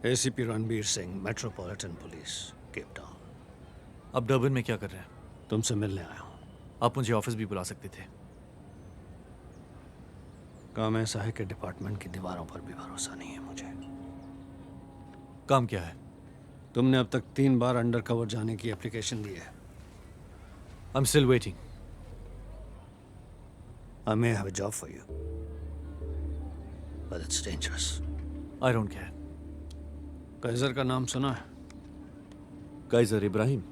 ACP Ranbir Singh, metropolitan police, Cape Town. अब Durban में क्या कर रहे हैं? तुमसे मिलने आया हूँ। आप मुझे ऑफिस भी बुला सकते थे। काम ऐसा है कि डिपार्टमेंट की दीवारों पर भी भरोसा नहीं है मुझे। काम क्या है? तुमने अब तक 3 बार अंडरकवर जाने की एप्लीकेशन दी है। I am still waiting. I may have a job for you, but it's dangerous. I don't care. Kaiser का नाम सुना है? काइजर इब्राहिम?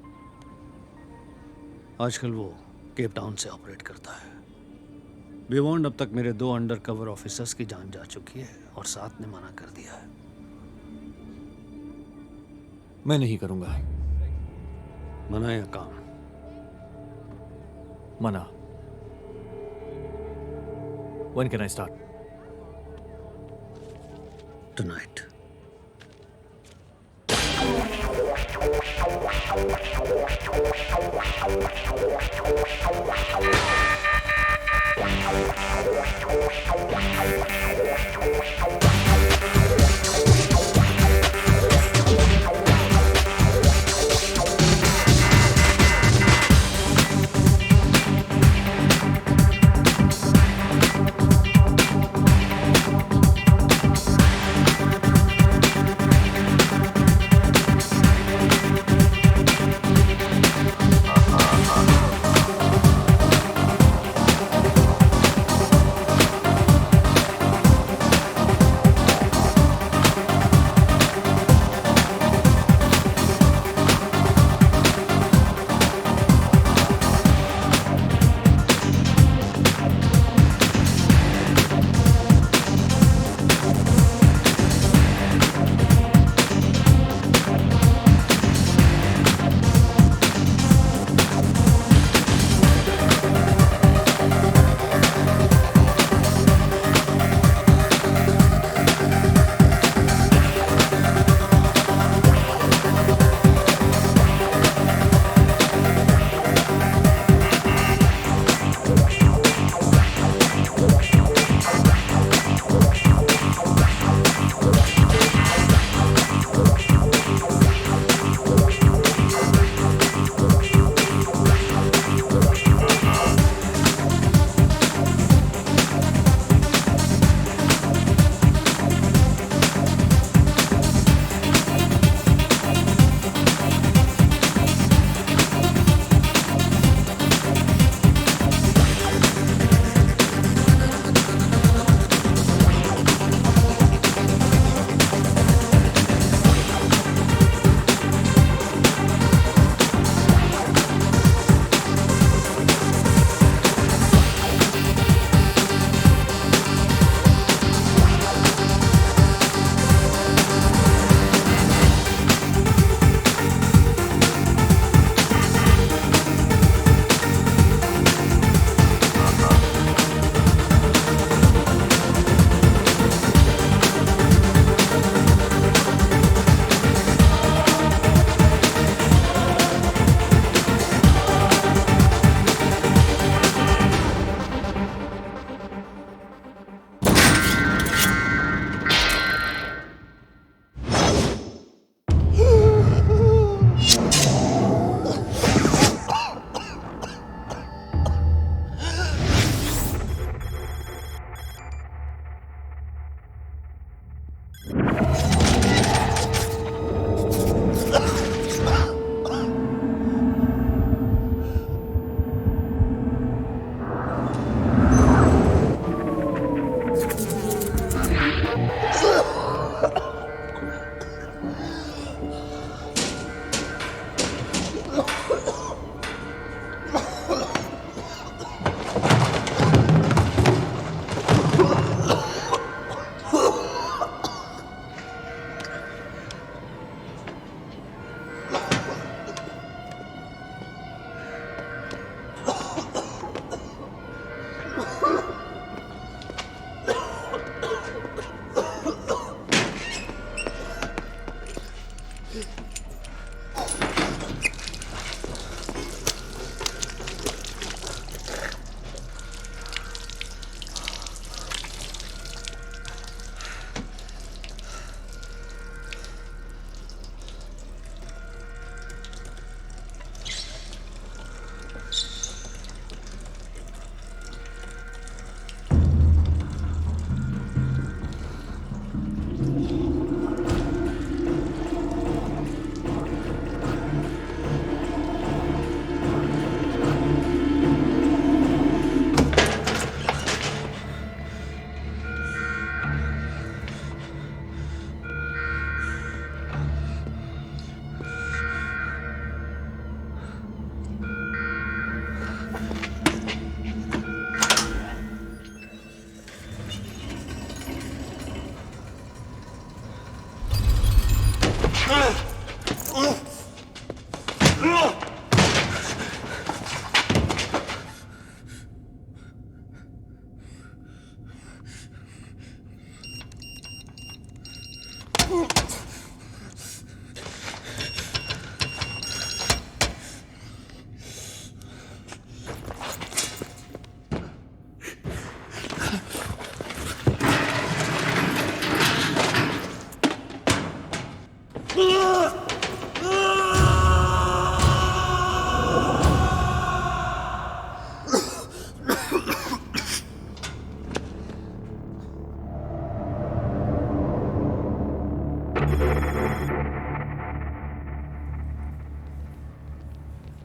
आजकल वो केप टाउन से ऑपरेट करता है। बिवॉन्ड अब तक मेरे 2 अंडरकवर ऑफिसर्स की जान जा चुकी है और 7 ने मना कर दिया है। मैं नहीं करूंगा। मना या काम? मना। When can I start? Tonight.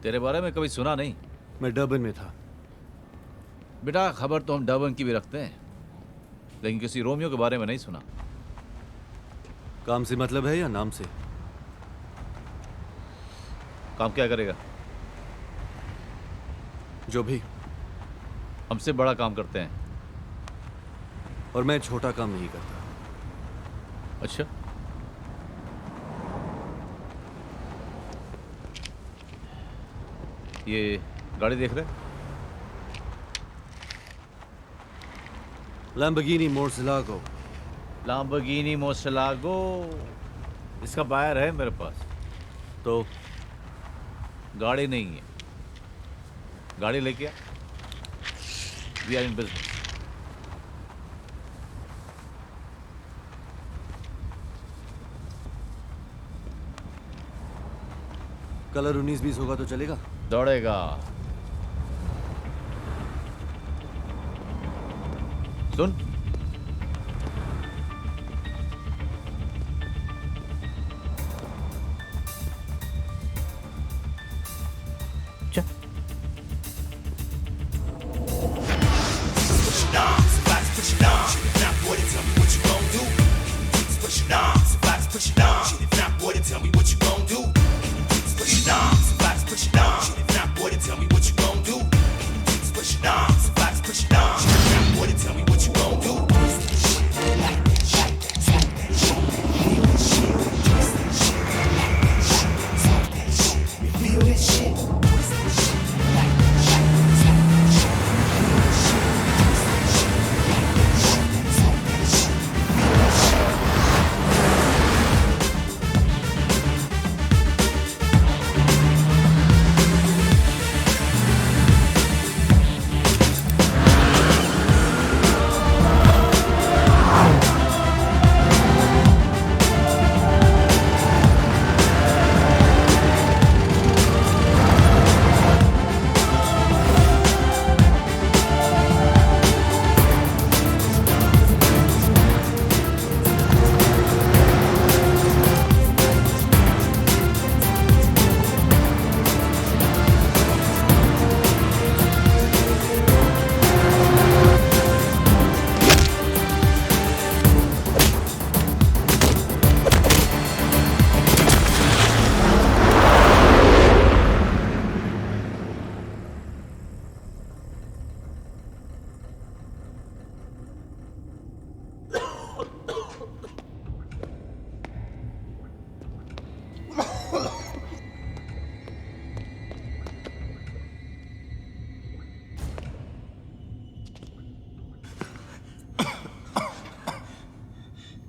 तेरे बारे में कभी सुना नहीं। मैं डर्बन में था। बेटा खबर तो हम डर्बन की भी रखते हैं, लेकिन किसी रोमियो के बारे में नहीं सुना। काम से मतलब है या नाम से? काम क्या करेगा? जो भी। हमसे बड़ा काम करते हैं। और मैं छोटा काम नहीं करता। अच्छा, ये गाड़ी देख रहे? लैम्बोर्गिनी मोर्सिलागो। लैम्बोर्गिनी मोर्सिलागो, इसका बायर है मेरे पास। तो गाड़ी नहीं है, गाड़ी लेके आ। We are in business. Colour 19-20 होगा तो चलेगा? दौड़ेगा। सुन, चल।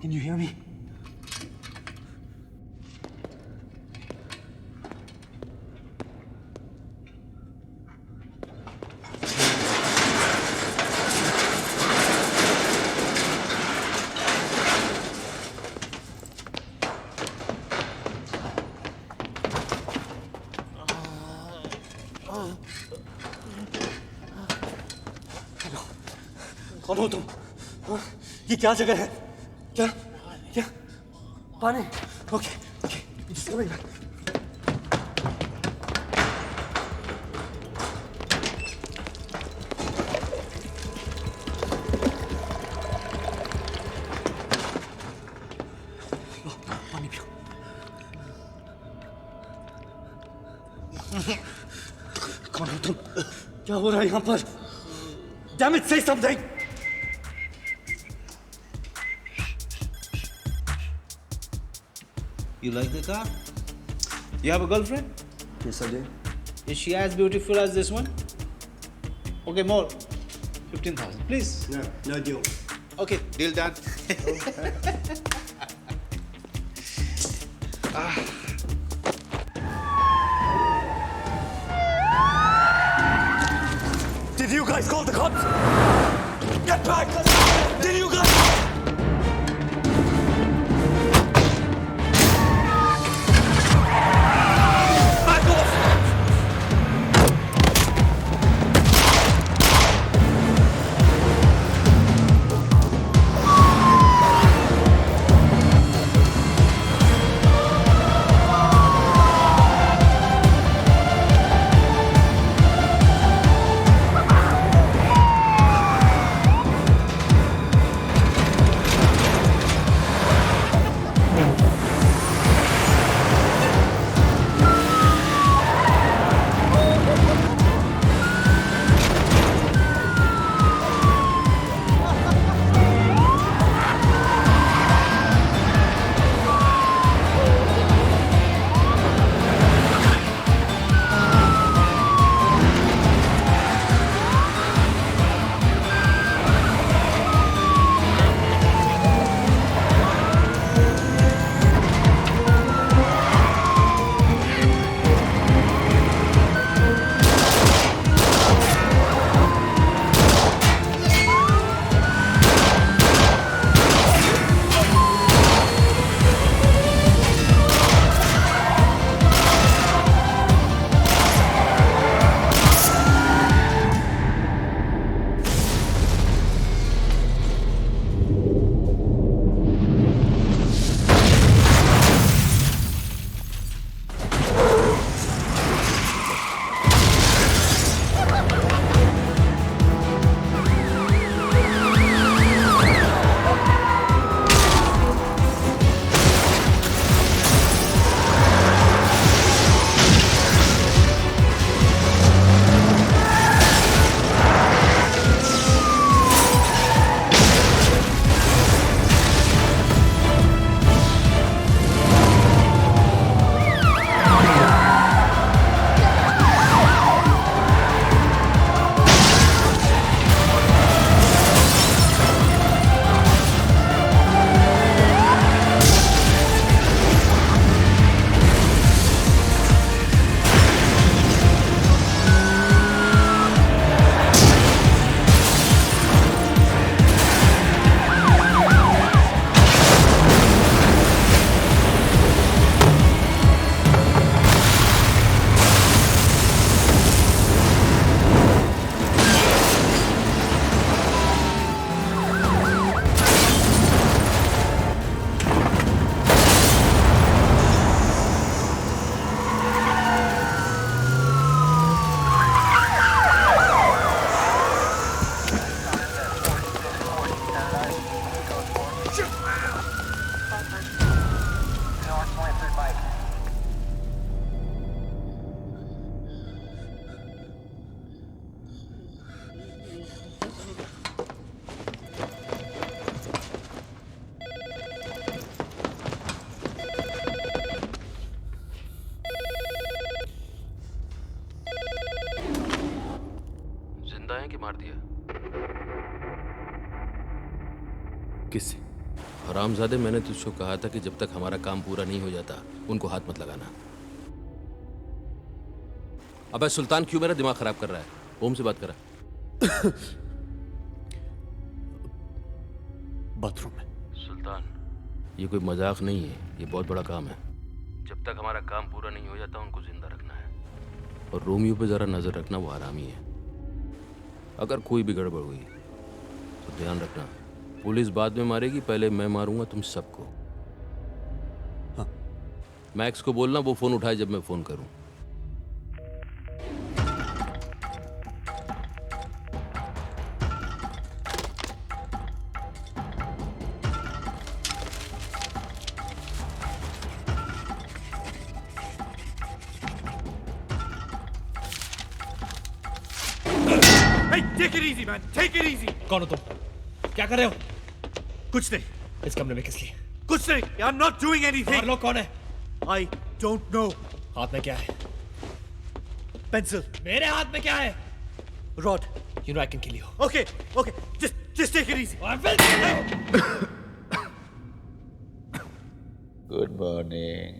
Can you hear me? कौन हो तुम? हाँ? ये क्या जगह है? क्या क्या पानी? Okay okay just coming back. लो, पानी पियो। कौन हो तुम? क्या हो रहा है यहाँ पर? Damn it, say something! You like the car? You have a girlfriend? Yes, I do. Is she as beautiful as this one? Okay, more. 15,000, please. No, no deal. Okay, deal done. Did you guys call the cops? Get back! Did you guys? Back off! किससे? हरामजादे, मैंने तुझको कहा था कि जब तक हमारा काम पूरा नहीं हो जाता उनको हाथ मत लगाना। अबे सुल्तान, क्यों मेरा दिमाग खराब कर रहा है? ओम से बात करा। बाथरूम में। सुल्तान, ये कोई मजाक नहीं है, ये बहुत बड़ा काम है। जब तक हमारा काम पूरा नहीं हो जाता उनको जिंदा रखना है। और रोमियो पे जरा नजर रखना, वो हरामी है। अगर कोई भी गड़बड़ हुई तो ध्यान रखना, पुलिस बाद में मारेगी, पहले मैं मारूंगा तुम सबको। हाँ। मैक्स को बोलना वो फोन उठाए जब मैं फोन करूं। Take it easy, man. Take it easy. कौन हो तुम? क्या कर रहे हो? कुछ नहीं. इस कमरे में किस लिए? कुछ नहीं. I'm not doing और anything. लोग कौन है? I don't know. हाथ में क्या है? Pencil. मेरे हाथ में क्या है? Rod. You know I can kill you. Okay. Okay. Just take it easy. I will kill you. Good morning.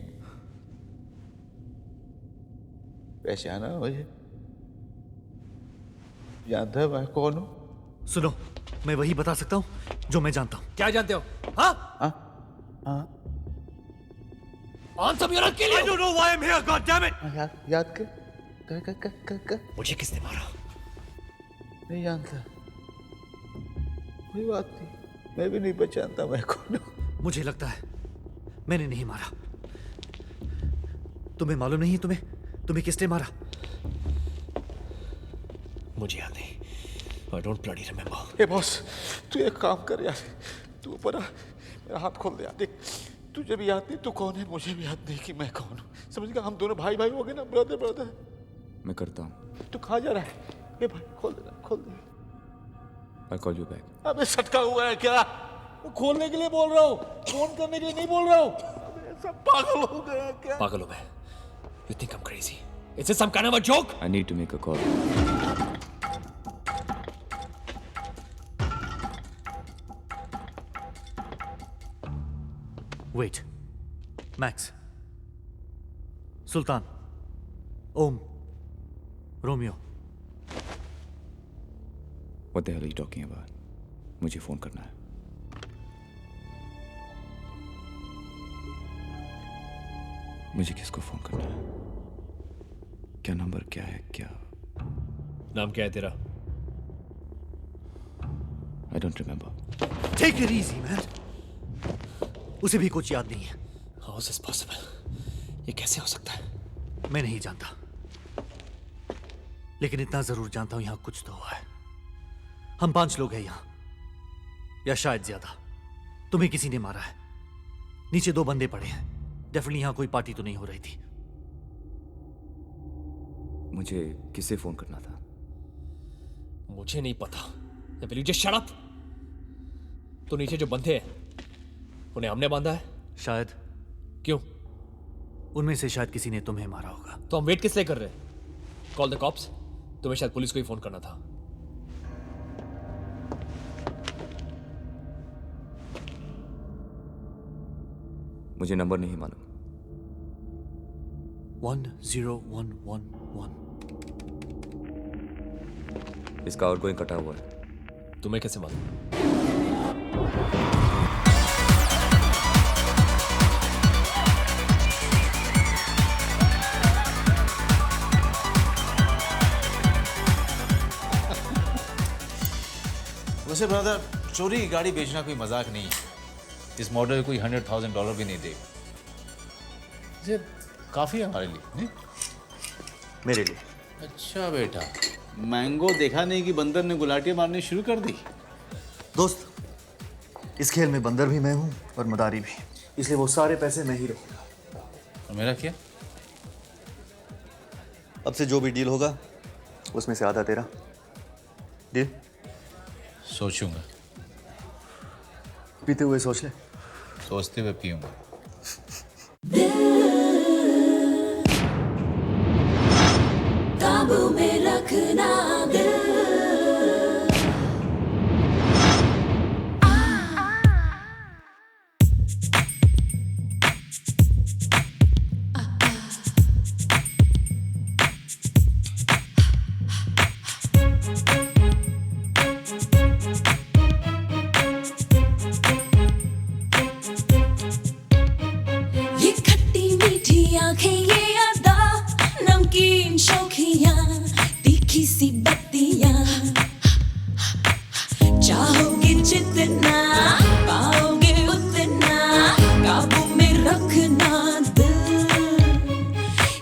पहचाना मुझे? जानता है मैं कौन हूँ? सुनो, मैं वही बता सकता हूँ जो मैं जानता हूँ. क्या जानते हो? हाँ? हाँ Answer me or I'll kill I you. don't know why I'm here. God damn it. याद कर मुझे किसने मारा? नहीं जानता। कोई बात नहीं, मैं भी नहीं पहचानता मैं कौन हूँ। मुझे लगता है मैंने नहीं मारा. तुम्हें मालूम नहीं? तुम्हें किसने मारा? मुझे याद नहीं. I don't bloody remember. A boss, तू एक काम कर यार, तू ऊपर आ, मेरा हाथ खोल दे यार। देख, तुझे भी याद नहीं तू कौन है, मुझे भी याद नहीं कि मैं कौन हूँ। समझ गया? हम दोनों भाई भाई हो गए ना, ब्रदर। मैं करता हूँ। तू कहाँ जा रहा है? ए भाई खोल दे। I'll call you back. अबे सटका हुआ है क्या? खोलने के लिए बोल रहा हूँ, फोन करने के लिए नहीं बोल रहा हूँ। अबे सब पागल हो गए हैं क्या? पागल हो मैं? You think I'm crazy? Is this some kind of a joke? I need to make a call. Wait. Max. Sultan. Om. Romeo. What the hell are you talking about? मुझे फोन करना है। मुझे किसको फोन करना है? क्या number क्या है? क्या नाम क्या है तेरा? I don't remember. Take it easy, man. उसे भी कुछ याद नहीं है. How is this possible? ये कैसे हो सकता है? मैं नहीं जानता, लेकिन इतना जरूर जानता हूं, यहां कुछ तो हुआ है. हम 5 लोग हैं यहां, या शायद ज्यादा. तुम्हें किसी ने मारा है. नीचे 2 बंदे पड़े हैं. डेफिनेटली यहां कोई पार्टी तो नहीं हो रही थी. मुझे किसे फोन करना था? मुझे नहीं पता. Will you just shut up? तो नीचे जो बंधे हैं उन्हें हमने बांधा है. शायद. क्यों? उनमें से शायद किसी ने तुम्हें मारा होगा. तो हम वेट किस लिए कर रहे हैं? Call the cops. तुम्हें शायद पुलिस को ही फोन करना था. मुझे नंबर नहीं मालूम। 10111। इसका और कोई कटा हुआ है। तुम्हें कैसे मालूम? वैसे ब्रदर, चोरी की गाड़ी बेचना कोई मजाक नहीं है। इस मॉडल कोई $100,000 भी नहीं देगा। ये काफी है हमारे लिए, नहीं? मेरे लिए। अच्छा बेटा, मैंगो देखा नहीं कि बंदर ने गुलाटियां मारनी शुरू कर दी। दोस्त, इस खेल में बंदर भी मैं हूँ और मदारी भी, इसलिए वो सारे पैसे मैं ही रहूँगा। और मेरा क्या? अब से जो भी डील होगा उसमें से आधा तेरा। डील? सोचूंगा। पीते हुए सोच ले। सोचते हुए पीऊंगा। काबू में रखना दिल। ये खट्टी मीठी आंखें, ये अदा, नमकीन शौखियां, तीखी सी बत्तियां, चाहोगे जितना पाओगे उतना, काबू में रखना दिल।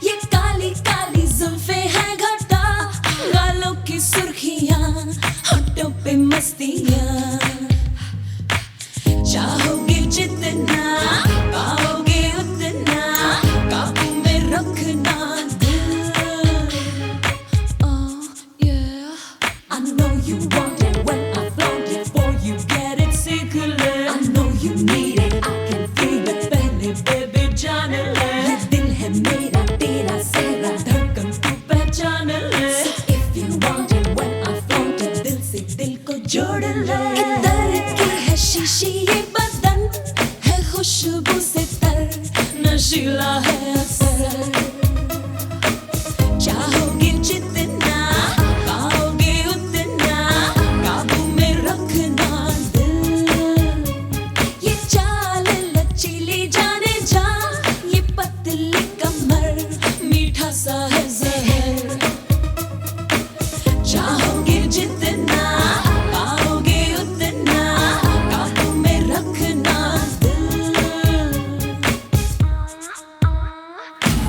ये काली काली जुल्फे हैं घटा, गालों की सुर्खियां, होठों पे मस्तियां, चाहोगे जितना पाओगे उतना, काबू में रखना दिल। Oh yeah, I know you want it when I flaunt it for you, get it secret. I know you need it, I can feel it, पहले baby जान ले। ये दिल है मेरा तेरा सेरा, धड़कन तू पहचान ले। So if you want it when I flaunt it, दिल से दिल को जोड़ ले। इधर की है शीशी ये बदन, है खुशबू से तर, नशीला है असर। चाहोगे जितना पाओगे उतना, काबू में रखना दिल। ये चाल लचीली जाने जा, ये पतली कमर, मीठा सा है जहर। चाहोगे जितना पाओगे उतना, काबू में रखना दिल।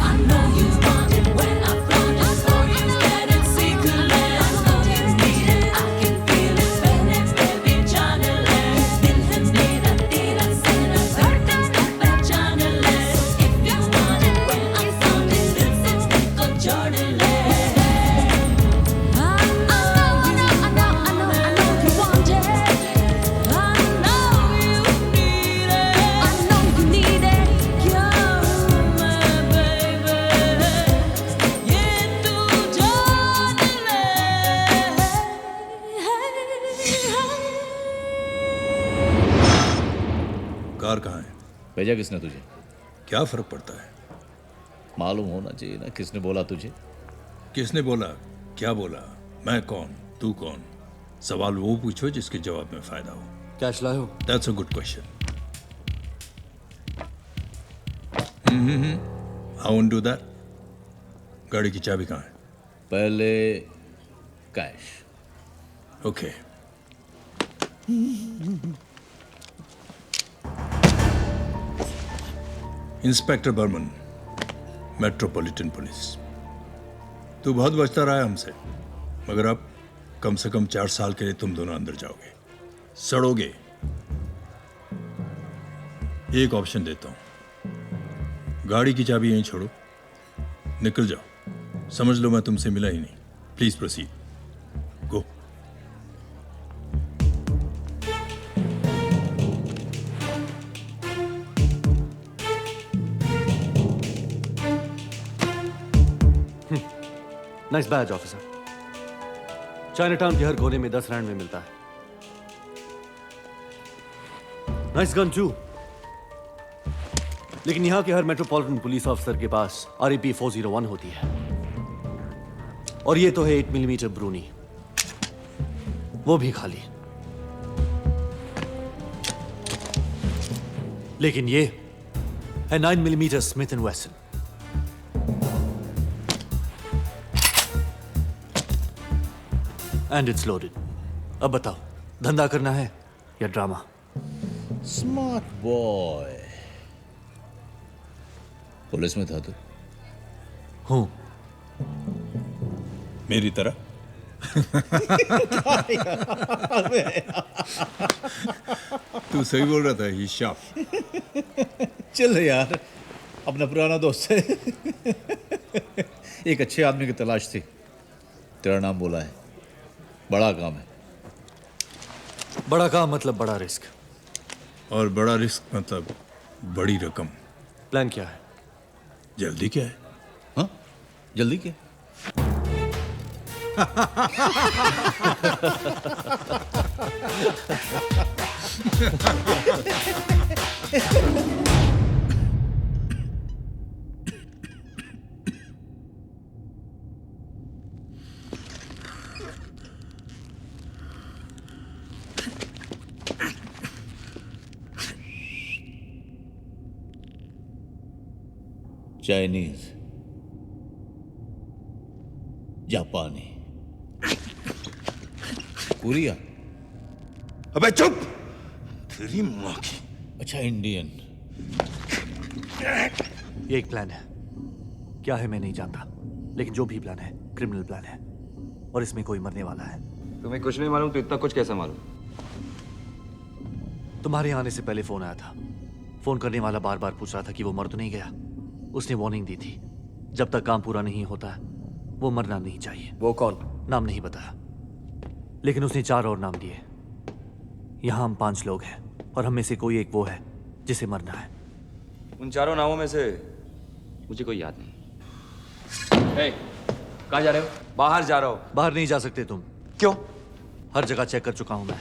I know you want it when I flaunt it for you, get it secret. I know you need it, I can feel it, पहले baby जान ले। दिल है मेरा तेरा सेरा, धड़कन तू पहचान ले। If you want it when I flaunt it, दिल से दिल को जोड़ ले। I know you want it, I know you need it, I know you need it, you're my baby, ये तू जान ले। कार कहाँ है? भेजा किसने तुझे? क्या फर्क पड़ता है? मालूम होना चाहिए ना किसने बोला तुझे। किसने बोला? क्या बोला? मैं कौन, तू कौन? सवाल वो पूछो जिसके जवाब में फायदा हो। कैश लाए हो? That's a good question. I won't do that. गाड़ी की चाबी कहाँ है? पहले cash. Okay. Inspector Barman, metropolitan police. तू बहुत बचता रहा है हमसे, मगर अब कम से कम 4 साल के लिए तुम दोनों अंदर जाओगे, सड़ोगे। एक ऑप्शन देता हूं, गाड़ी की चाबी यहीं छोड़ो, निकल जाओ, समझ लो मैं तुमसे मिला ही नहीं। Please proceed, go. Nice badge officer. Chinatown के हर कोने में 10 रैंड में मिलता है। Nice gun too. लेकिन यहां के हर मेट्रोपॉलिटन पुलिस ऑफिसर के पास REP 401 होती है, और ये तो है 8 मिलीमीटर ब्रूनी, वो भी खाली। लेकिन ये है 9 मिलीमीटर स्मिथ एंड वेसन। And it's loaded. अब बताओ, धंधा करना है या ड्रामा? Smart boy. पुलिस में था तू? हूं। मेरी तरह? तू सही बोल रहा था, ही शार्प। चल यार, अपना पुराना दोस्त है। एक अच्छे आदमी की तलाश थी, तेरा नाम बोला है। बड़ा काम है। बड़ा काम मतलब बड़ा रिस्क, और बड़ा रिस्क मतलब बड़ी रकम। प्लान क्या है? जल्दी क्या है? हाँ, जल्दी क्या? चाइनीज, जापानी, कोरिया। अबे चुप! तेरी माँ की। अच्छा, इंडियन। ये एक प्लान है। क्या है मैं नहीं जानता, लेकिन जो भी प्लान है क्रिमिनल प्लान है, और इसमें कोई मरने वाला है। तुम्हें कुछ नहीं मालूम तो इतना कुछ कैसे मालूम? तुम्हारे आने से पहले फोन आया था। फोन करने वाला बार बार पूछ रहा था कि वो मर तो नहीं गया। उसने वार्निंग दी थी, जब तक काम पूरा नहीं होता है वो मरना नहीं चाहिए। वो कौन? नाम नहीं बताया, लेकिन उसने 4 और नाम दिए। यहाँ हम 5 लोग हैं और हम में से कोई एक वो है जिसे मरना है। उन चारों नामों में से मुझे कोई याद नहीं। कहाँ जा रहे हो? बाहर जा रहा हो। बाहर नहीं जा सकते तुम। क्यों? हर जगह चेक कर चुका हूं मैं।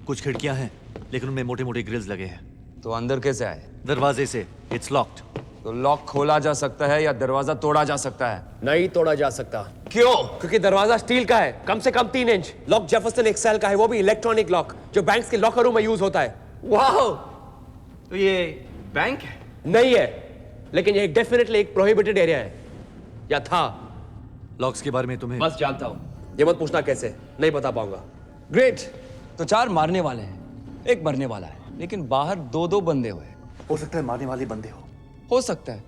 कुछ खिड़कियां हैं लेकिन उनमें मोटे मोटे ग्रिल्स लगे हैं। तो अंदर कैसे आए? दरवाजे से। It's locked. तो लॉक खोला जा सकता है या दरवाजा तोड़ा जा सकता है? नहीं तोड़ा जा सकता। क्यों? क्योंकि दरवाजा स्टील का है, कम से कम 3 इंच। लॉक जेफरसन एक्सेल का है, वो भी इलेक्ट्रॉनिक लॉक, जो बैंक्स के लॉकरों में यूज होता है। वाह! तो ये बैंक है? नहीं है, लेकिन ये डेफिनेटली एक प्रोहिबिटेड एरिया है, या था। लॉक्स के बारे में तुम्हें बस जानता हूं, ये मत पूछना कैसे, नहीं बता पाऊंगा। ग्रेट। तो 4 मारने वाले हैं, 1 मरने वाला है, लेकिन बाहर 2-2 बंदे हुए। हो सकता है मारने वाले बंदे हो सकता है।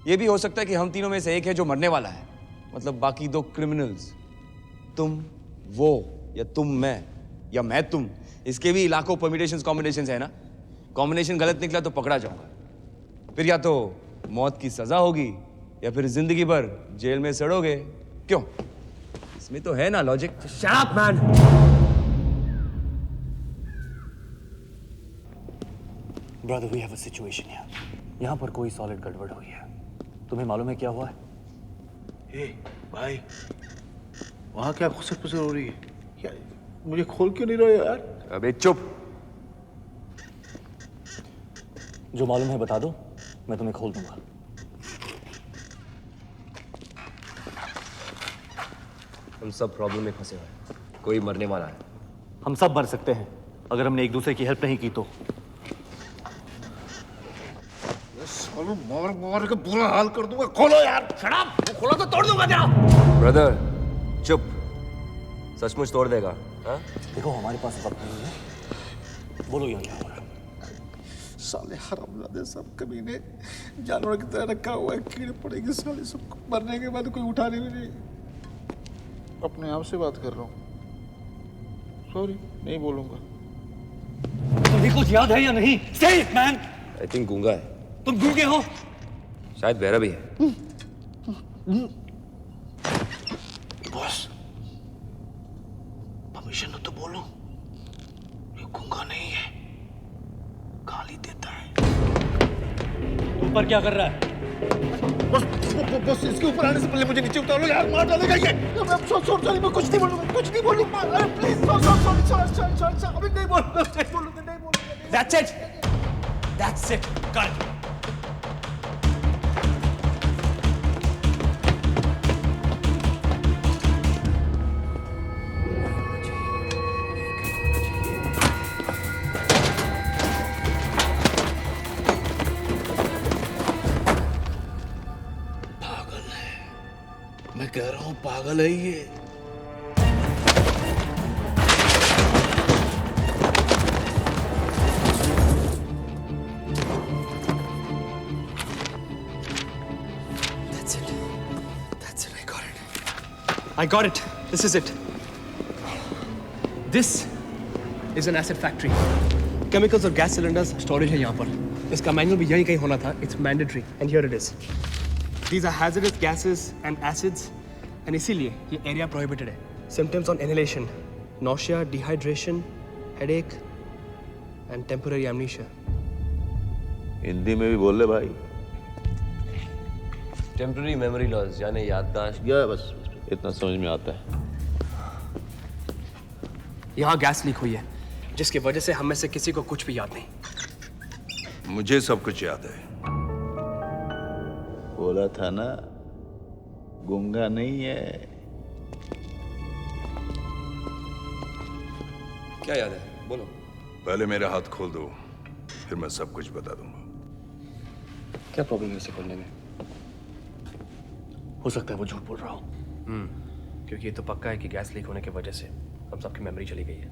ये भी हो सकता है कि हम तीनों में से एक है जो मरने वाला है, मतलब बाकी 2 क्रिमिनल्स। तुम, वो, या तुम मैं, या मैं तुम। इसके भी लाखों परम्यूटेशंस कॉम्बिनेशंस है ना। कॉम्बिनेशन गलत निकला तो पकड़ा जाऊंगा, फिर या तो मौत की सजा होगी या फिर जिंदगी भर जेल में सड़ोगे। क्यों? इसमें तो है ना logic. Shut up man. Brother, we have a situation here. यहाँ पर कोई सॉलिड गड़बड़ हुई है। तुम्हें मालूम है क्या हुआ है? भाई, वहाँ क्या खुसर-पुसर हो रही है? क्या मुझे खोल क्यों नहीं रहे यार? अबे चुप! जो मालूम है बता दो, मैं तुम्हें खोल दूंगा। हम सब प्रॉब्लम में फंसे हुए हैं, कोई मरने वाला है। हम सब मर सकते हैं अगर हमने एक दूसरे की हेल्प नहीं की तो। मार मार के बुरा हाल कर दूंगा। खोलो यार। शराब वो खोलो तो तोड़ दूंगा तेरा। ब्रदर चुप, सचमुच तोड़ देगा। हाँ? देखो हमारे पास वक्त नहीं है, बोलो यहाँ क्या हो रहा है? साले हरामजादे सब कमीने, जानवर की तरह रखा हुआ है, कीड़े पड़ेंगे साले सबको। मरने के बाद कोई उठाने भी नहीं। अपने आप से बात कर रहा हूँ, सॉरी नहीं बोलूंगा। तुम्हें कुछ याद है या नहीं? Say it, man! I think गूंगा है। तुम गूंगे हो? शायद बहरा भी है। बॉस, परमिशन हो तो बोलो। ये गूंगा नहीं है, गाली देता है। ऊपर क्या कर रहा है? बस इसके ऊपर आने से पहले मुझे नीचे उतार लो यार, मार डालेगा ये। सॉरी, मैं कुछ नहीं बोलूंगा, कुछ नहीं बोलूंगा। अरे प्लीज, सॉरी, अभी नहीं बोलूंगा। That's it. That's it. Got it. मैं कह रहा हूँ पागल है ये। I got it. This is it. This is an acid factory. Chemicals और gas cylinders storage है यहाँ पर। इसका मैनुअल भी यहीं कहीं होना था. It's mandatory. And here it is. These are hazardous gases and acids. And इसीलिए ये area prohibited है. Symptoms on inhalation: nausea, dehydration, headache, and temporary amnesia. Hindi में भी बोल ले भाई। Temporary memory loss यानी याददाश्त। या बस इतना समझ में आता है। यहाँ गैस लीक हुई है, जिसकी वजह से हम में से किसी को कुछ भी याद नहीं। मुझे सब कुछ याद है। बोला था ना, गूंगा नहीं है। क्या याद है, बोलो। पहले मेरा हाथ खोल दो, फिर मैं सब कुछ बता दूंगा। क्या प्रॉब्लम है इसे खोलने में? हो सकता है वो झूठ बोल रहा हो। क्योंकि ये तो पक्का है कि गैस लीक होने की वजह से हम सबकी मेमोरी चली गई है,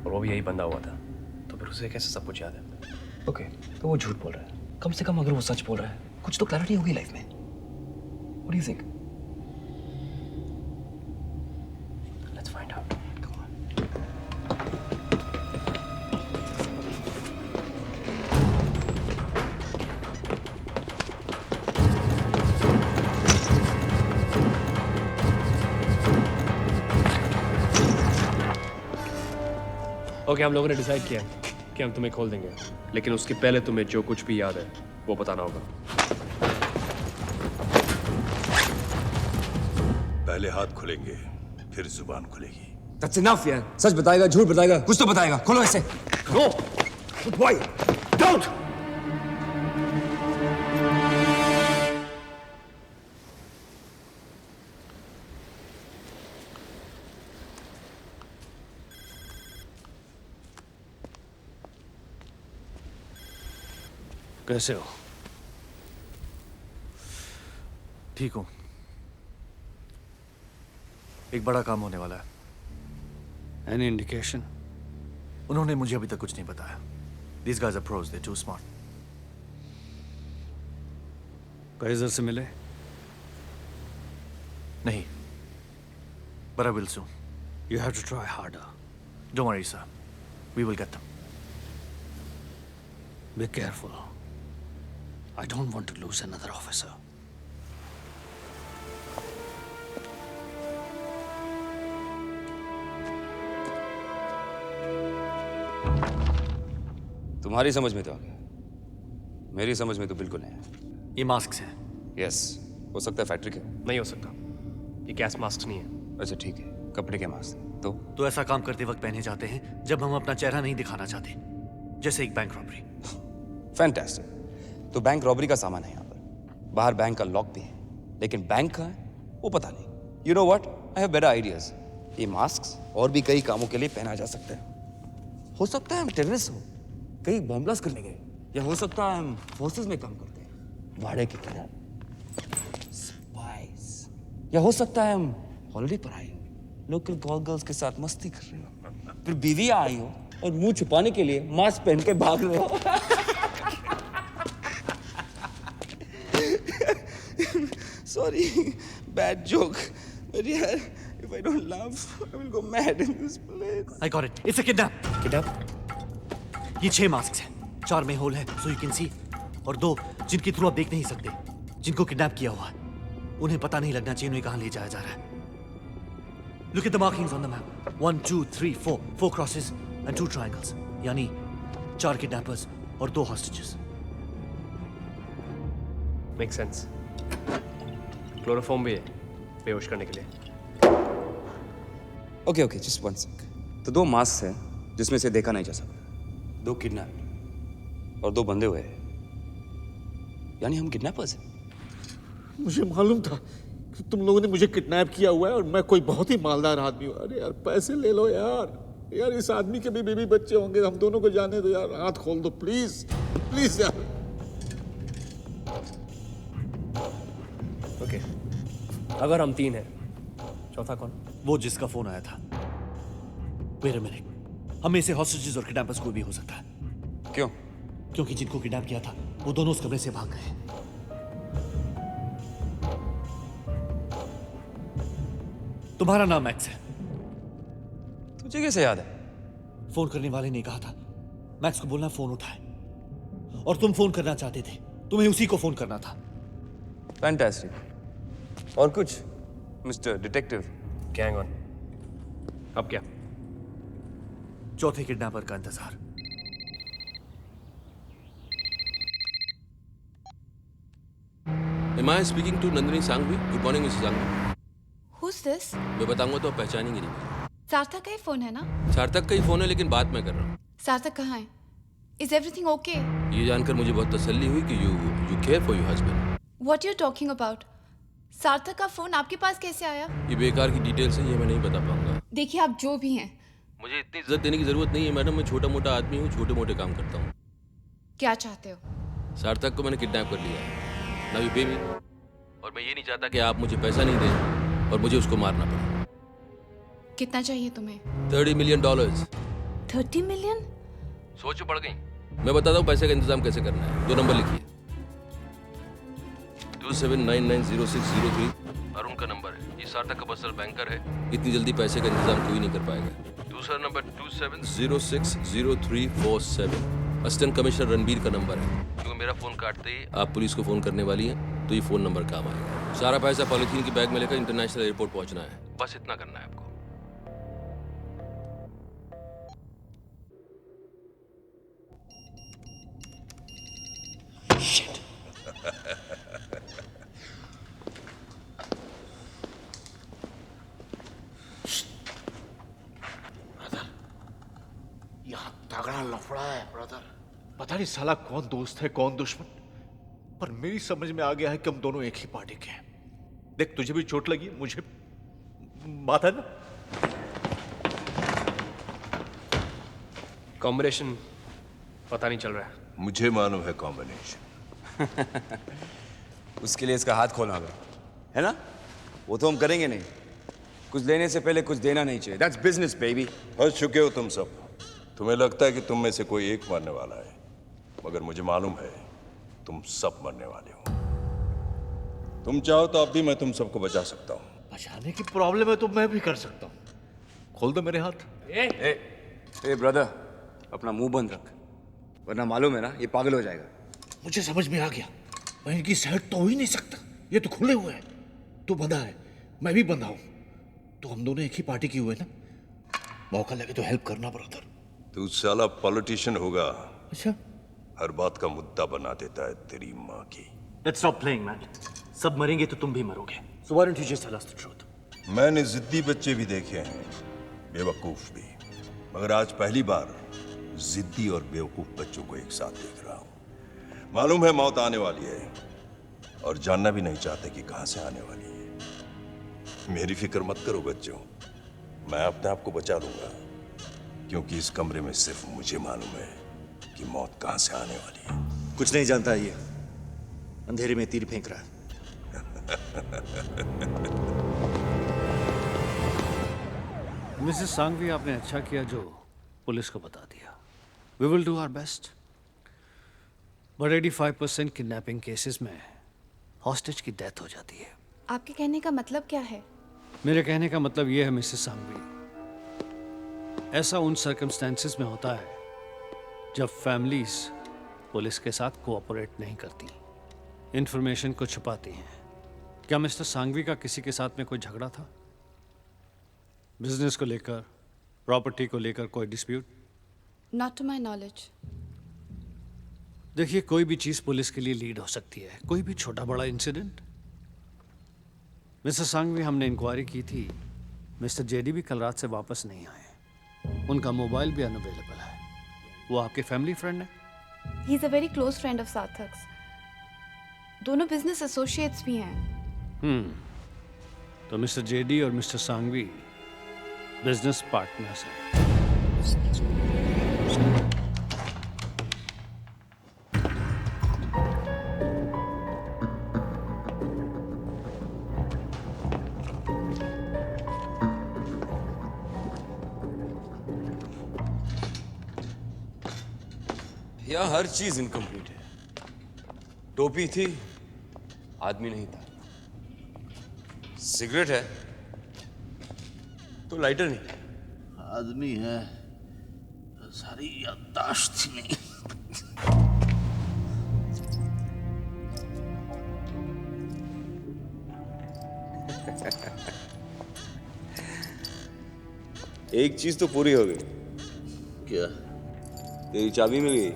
और वो भी यही बंदा हुआ था, तो फिर उसे कैसे सब कुछ याद है? ओके, तो वो झूठ बोल रहा है। कम से कम अगर वो सच बोल रहा है, कुछ तो क्लैरिटी होगी लाइफ में। What do you think? Let's find out. Come on. Okay, हम लोगों ने डिसाइड किया कि हम तुम्हें खोल देंगे, लेकिन उसके पहले तुम्हें जो कुछ भी याद है वो बताना होगा। पहले हाथ खुलेंगे, फिर जुबान खुलेगी। That's enough यार। सच बताएगा, झूठ बताएगा, कुछ तो बताएगा। खोलो इसे। No! Why? Don't! कैसे हो? ठीक हूं। एक बड़ा काम होने वाला है। Any indication? उन्होंने मुझे अभी तक कुछ नहीं बताया। These guys are pros, they're too smart. कैसर से मिले? नहीं, but I will soon. You have to try harder. Don't worry, sir. We will get them. Be careful. I don't want to lose another officer. तुम्हारी समझ में तो आ गया, मेरी समझ में तो बिल्कुल नहीं है। ये मास्क है। यस, हो सकता है फैक्ट्री के। नहीं हो सकता, ये गैस मास्क नहीं है। अच्छा ठीक है, कपड़े के मास्क। तो ऐसा काम करते वक्त पहने जाते हैं जब हम अपना चेहरा नहीं दिखाना चाहते, जैसे एक बैंक रॉबरी। फैंटास्टिक। तो बैंक रॉबरी का सामान है यहाँ पर, बाहर बैंक का लॉक भी है, लेकिन बैंक कहाँ है वो पता नहीं। You know what, I have better ideas. ये मास्क और भी कई कामों के लिए पहना जा सकता है। हो सकता है हम टेररिस्ट हो, कहीं बॉम्ब ब्लास्ट करने गए, या हो सकता है हम फोर्सेस में काम करते हैं, भाड़े की तरह स्पाइस, या हो सकता है हम हॉलिडे पर आए हो, लोकल कॉल गर्ल्स के साथ मस्ती कर रहे हो, फिर बीवी आई हो और मुंह छुपाने के लिए मास्क पहन के भाग रहे हो। Sorry, bad joke. But yeah, if I don't laugh, I will go mad in this place. I got it. It's a kidnap. Kidnap? ये 6 मास्क हैं, 4 में होल है, so you can see, और 2 जिनके थ्रू आप देख नहीं सकते, जिनको किडनैप किया हुआ है, उन्हें पता नहीं लगना चाहिए उन्हें कहाँ ले जाया जा रहा है। Look at the markings on the map. 1, 2, 3, 4. 4 crosses and 2 triangles. यानी 4 kidnappers और 2 hostages. Makes sense. क्लोरोफॉर्म भी है बेहोश करने के लिए। Okay, just one sec. तो 2 मास्क हैं जिसमें से देखा नहीं जा सकता, 2 किडनैप और 2 बंधे हुए हैं, यानी हम किडनैपर्स हैं। मुझे मालूम था कि तुम लोगों ने मुझे किडनैप किया हुआ है और मैं कोई बहुत ही मालदार आदमी हूँ। अरे यार पैसे ले लो यार, यार इस आदमी के भी बीवी बच्चे होंगे, हम दोनों को जाने दो यार, हाथ खोल दो प्लीज प्लीज यार। ओके, अगर हम 3 हैं, चौथा कौन? वो जिसका फोन आया था। Wait a minute. हमें से हॉस्टेजेस और किडनैपर्स कोई भी हो सकता है। क्यों? क्योंकि जिनको किडनैप किया था वो दोनों उस कमरे से भाग गए। तुम्हारा नाम मैक्स है। तुझे कैसे याद है? फोन करने वाले ने कहा था मैक्स को बोलना फोन उठाए, और तुम फोन करना चाहते थे, तुम्हें उसी को फोन करना था। फैंटास्टिक। और कुछ मिस्टर डिटेक्टिव? Gang on. अब क्या? चौथे किडनैपर का इंतजार। Am I speaking to Nandini Sanghvi? Good morning, Mrs. Sanghvi. Who's this? मैं बताऊंगा तो आप पहचानेंगे नहीं। सार्थक का ही फोन है ना? सार्थक का ही फोन है, लेकिन बात मैं कर रहा हूँ। सार्थक कहाँ है? Is everything okay? ये जानकर मुझे बहुत तसल्ली हुई कि you care for your husband. What you're talking about? सार्थक का फोन आपके पास कैसे आया? ये बेकार की डिटेल्स है, ये मैं नहीं बता पाऊंगा। देखिए आप जो भी हैं, मुझे इतनी इज्जत देने की जरूरत नहीं है मैडम, मैं छोटा मोटा आदमी हूँ, छोटे मोटे काम करता हूँ। क्या चाहते हो? सार्थक को मैंने किडनैप कर लिया है। नाउ यू पे मी। और मैं ये नहीं चाहता कि आप मुझे पैसा नहीं दें और मुझे उसको मारना पड़े। कितना चाहिए तुम्हें? $30 मिलियन। 30 मिलियन? सोचो पड़ गई। मैं बताता हूँ पैसे का इंतजाम कैसे करना है। 2 नंबर लिखिए। 27990603 अरुण का नंबर है। ये सार्थक का पर्सनल बैंकर है। इतनी जल्दी पैसे का इंतजाम कोई नहीं कर पाएगा। दूसरा नंबर 27060347 असिस्टेंट कमिश्नर रणबीर का नंबर है। क्योंकि मेरा फोन काटते ही आप पुलिस को फोन करने वाली हैं, तो ये फोन नंबर काम आएगा। सारा पैसा पॉलिथीन की बैग में लेकर इंटरनेशनल एयरपोर्ट पहुंचना है। बस इतना करना है आपको। यहाँ तगड़ा लफड़ा है ब्रदर। पता नहीं साला कौन दोस्त है कौन दुश्मन, पर मेरी समझ में आ गया है कि हम दोनों एक ही पार्टी के हैं। देख तुझे भी चोट लगी, मुझे बात है ना। कॉम्बिनेशन पता नहीं चल रहा है। मुझे मालूम है कॉम्बिनेशन। उसके लिए इसका हाथ खोलना होगा, है ना? वो तो हम करेंगे नहीं। कुछ लेने से पहले कुछ देना नहीं चाहिए। That's business baby. हंस चुके हो तुम सब। तुम्हें लगता है कि तुम में से कोई एक मरने वाला है, मगर मुझे मालूम है तुम सब मरने वाले हो। तुम चाहो तो अब भी मैं तुम सबको बचा सकता हूँ। बचाने की प्रॉब्लम है तो मैं भी कर सकता हूँ। खोल दो मेरे हाथ। ए ब्रदर, अपना मुंह बंद रख, वरना मालूम है ना ये पागल हो जाएगा। मुझे समझ में आ गया, मैं इनकी साइड तो हो ही नहीं सकता। ये तो खुले हुए हैं। तू बंधा है, मैं भी बंधा हूँ, तो हम दोनों एक ही पार्टी की हुए ना। मौका लगे तो हेल्प करना ब्रदर। तू साला पॉलिटिशियन होगा। अच्छा, हर बात का मुद्दा बना देता है तेरी माँ की। Let's stop playing, man. सब मरेंगे तो तुम भी मरोगे। So why don't you just tell us the truth? मैंने जिद्दी बच्चे भी देखे हैं, बेवकूफ भी, मगर आज पहली बार जिद्दी और बेवकूफ बच्चों को एक साथ देख रहा हूं। मालूम है मौत आने वाली है और जानना भी नहीं चाहते कि कहां से आने वाली है। मेरी फिक्र मत करो बच्चों, मैं अपने आप को बचा लूंगा, क्योंकि इस कमरे में सिर्फ मुझे मालूम है कि मौत कहां से आने वाली है। कुछ नहीं जानता ये, अंधेरे में तीर फेंक रहा है। मिसेस सांघवी, आपने अच्छा किया जो पुलिस को बता दिया। We will do our best, but 85% kidnapping cases में हॉस्टेज की डेथ हो जाती है। आपके कहने का मतलब क्या है? मेरे कहने का मतलब यह है मिसेस सांघवी, ऐसा उन सर्कमस्टेंसेस में होता है जब फैमिलीज पुलिस के साथ कोऑपरेट नहीं करती, इंफॉर्मेशन को छुपाती हैं। क्या मिस्टर सांघवी का किसी के साथ में कोई झगड़ा था? बिजनेस को लेकर, प्रॉपर्टी को लेकर कोई dispute? Not to my knowledge. देखिए, कोई भी चीज पुलिस के लिए लीड हो सकती है, कोई भी छोटा बड़ा इंसिडेंट। मिस्टर सांघवी, हमने इंक्वायरी की थी, मिस्टर जेडी भी कल रात से वापस नहीं आए, उनका मोबाइल भी अनअवेलेबल है। वो आपके फैमिली फ्रेंड है? He is a very close friend of Sarthak's. दोनों बिजनेस एसोसिएट्स भी हैं। तो मिस्टर जेडी और मिस्टर सांघवी बिजनेस पार्टनर्स हैं। यहाँ हर चीज इनकम्प्लीट है। टोपी थी, आदमी नहीं था। सिगरेट है तो लाइटर नहीं। आदमी है, सारी याददाश्त थी नहीं। एक चीज तो पूरी हो गई। क्या? तेरी चाबी मिल गई।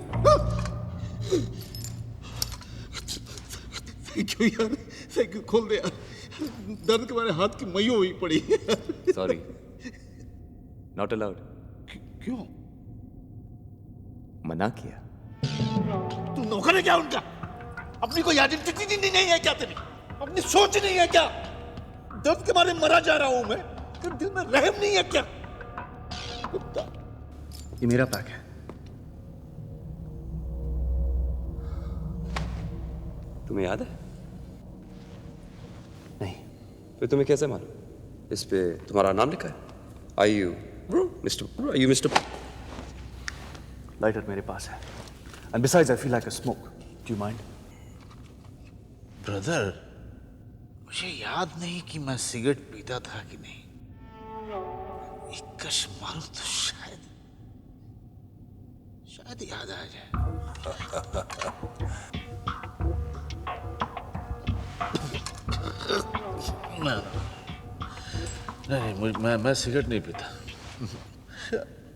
थैंक यू यार, थैंक यू। खोल दे यार, दर्द के मारे हाथ की मई हुई पड़ी। Sorry, not allowed. क्यों? मना किया। तू नौकर है क्या उनका? अपनी कोई आइडेंटिटी नहीं है क्या तेरी? अपनी सोच नहीं है क्या? दर्द के मारे मरा जा रहा हूं मैं, तो दिल में रहम नहीं है क्या? कुत्ता। ये मेरा पैक है। तुम्हें याद है? नहीं। फिर तुम्हें कैसे मालूम? इस पे तुम्हारा नाम लिखा है। Are you Mr. Bro? Are you Mr. Lighter मेरे पास है। And besides, I feel like a smoke. Do you mind? Brother, मुझे याद नहीं कि मैं सिगरेट पीता था कि नहीं। एक कश मारूं तो शायद याद आ जाए। नहीं, मैं सिगरेट नहीं पीता।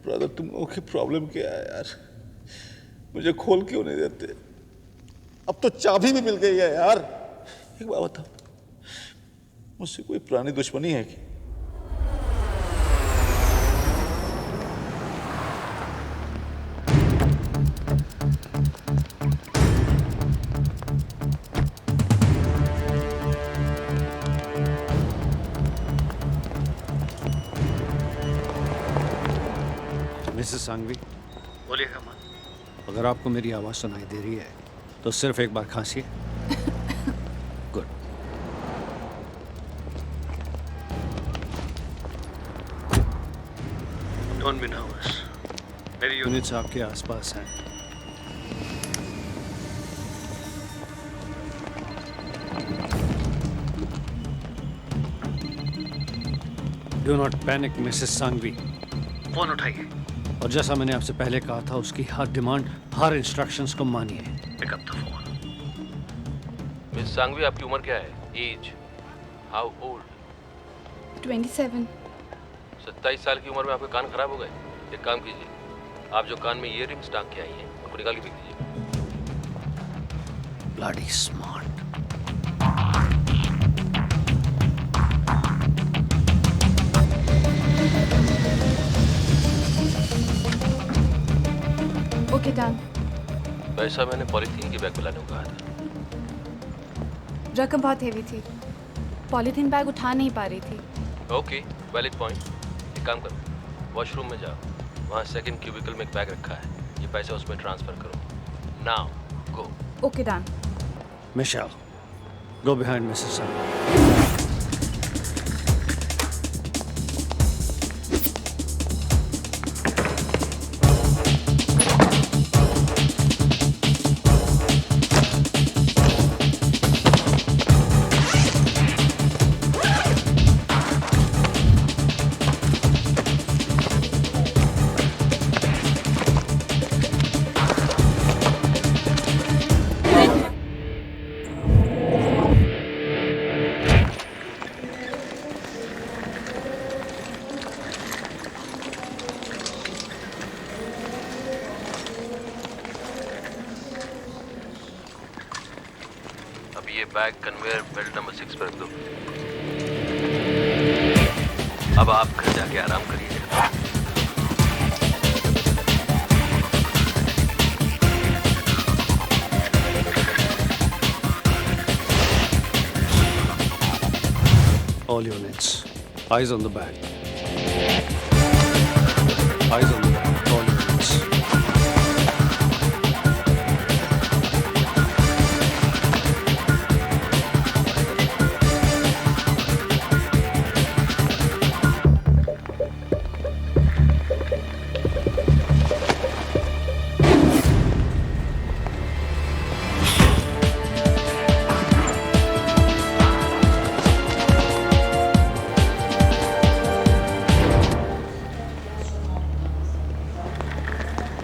ब्रदर, तुम लोगों की प्रॉब्लम क्या है यार? मुझे खोल क्यों नहीं देते? अब तो चाबी भी मिल गई है यार। एक बात बताओ, मुझसे कोई पुरानी दुश्मनी है क्या? मिसेस सांघवी, बोलिएगा मत। अगर आपको मेरी आवाज सुनाई दे रही है तो सिर्फ एक बार खांसिए। गुड। Don't be nervous. मेरी यूनिट्स आपके आसपास हैं। Do not panic missus Sanghvi. Phone उठाइए और जैसा मैंने आपसे पहले कहा था, उसकी हर डिमांड, हर इंस्ट्रक्शंस को मानिए। Pick up the phone. Miss Sanghvi, आपकी उम्र क्या है? एज? How old? 27। 27 साल की उम्र में आपके कान खराब हो गए? एक काम कीजिए, आप जो कान में ईयररिंग्स टांग के आई हैं उनको निकाल के फेंक दीजिए। Bloody smart. Okay done. पैसा मैंने पॉलीथीन के बैग में लाने को कहा था। रकम बहुत हेवी थी, पॉलीथीन बैग उठा नहीं पा रही थी। Okay, valid point. एक काम करो, वॉशरूम में जाओ, वहाँ सेकंड क्यूबिकल में एक बैग रखा है, ये पैसा उसमें ट्रांसफर करो। Now go. Okay done. Michelle, go behind missus Sanghvi. ये बैग कन्वेयर बेल्ट नंबर 6 पर रख दो। अब आप घर जाके आराम करिए। All units, eyes on the bag. Eyes on the bag. All units.